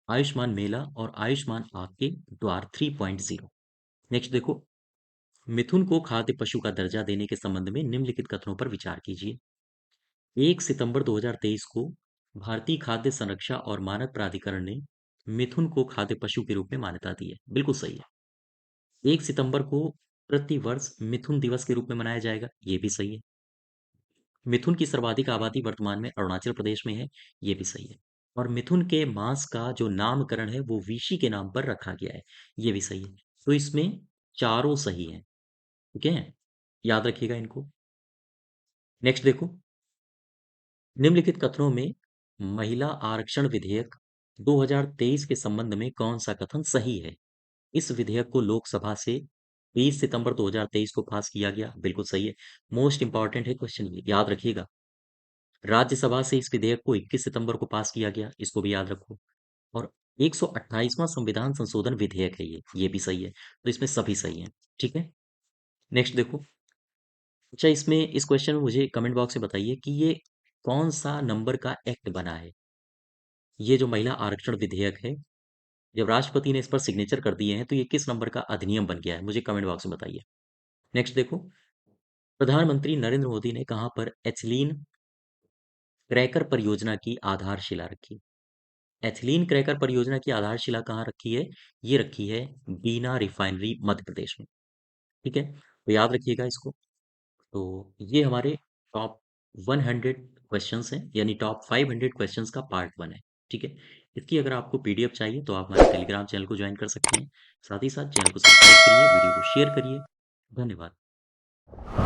आयुष्मान मेला और आयुष्मान आपके द्वार 3.0। नेक्स्ट देखो, मिथुन को खाद्य पशु का दर्जा देने के संबंध में निम्नलिखित कथनों पर विचार कीजिए। 1 सितंबर 2023 को भारतीय खाद्य संरक्षा और मानक प्राधिकरण ने मिथुन को खाद्य पशु के रूप में मान्यता दी है। बिल्कुल सही है। 1 सितंबर को प्रति वर्ष मिथुन दिवस के रूप में मनाया जाएगा। ये भी सही है। मिथुन की सर्वाधिक आबादी वर्तमान में अरुणाचल प्रदेश में है। ये भी सही है। और मिथुन के मांस का जो नामकरण है वो विशी के नाम पर रखा गया है। ये भी सही है। तो इसमें चारों सही हैं। ठीक है? याद रखिएगा इनको। नेक्स्ट देखो, निम्नलिखित कथनों में महिला आरक्षण विधेयक 2023 के संबंध में कौन सा कथन सही है? इस विधेयक को लोकसभा से 20 सितंबर 2023 को पास किया गया। बिल्कुल सही है। मोस्ट इंपॉर्टेंट है क्वेश्चन, ये याद रखिएगा। राज्यसभा से इस विधेयक को 21 सितंबर को पास किया गया। इसको भी याद रखो। और 128वां संविधान संशोधन विधेयक है ये भी सही है। तो इसमें सभी सही हैं। ठीक है? नेक्स्ट देखो। अच्छा, इसमें इस क्वेश्चन में मुझे कमेंट बॉक्स में बताइए कि ये कौन सा नंबर का एक्ट बना है? ये जो महिला आरक्षण विधेयक है, जब राष्ट्रपति ने इस पर सिग्नेचर कर दिए हैं तो ये किस नंबर का अधिनियम बन गया है? मुझे कमेंट बॉक्स में बताइए। नेक्स्ट देखो, प्रधानमंत्री नरेंद्र मोदी ने कहां पर एथिलीन क्रैकर परियोजना की आधारशिला रखी? एथिलीन क्रैकर परियोजना की आधारशिला कहाँ रखी है? ये रखी है बीना रिफाइनरी, मध्य प्रदेश में। ठीक है? तो याद रखिएगा इसको। तो ये हमारे टॉप 100 क्वेश्चंस हैं, यानी टॉप 500 क्वेश्चंस का पार्ट 1 है। ठीक है? इसकी अगर आपको पीडीएफ चाहिए तो आप हमारे टेलीग्राम चैनल को ज्वाइन कर सकते हैं। साथ ही साथ चैनल को सब्सक्राइब करिए, वीडियो को शेयर करिए। धन्यवाद।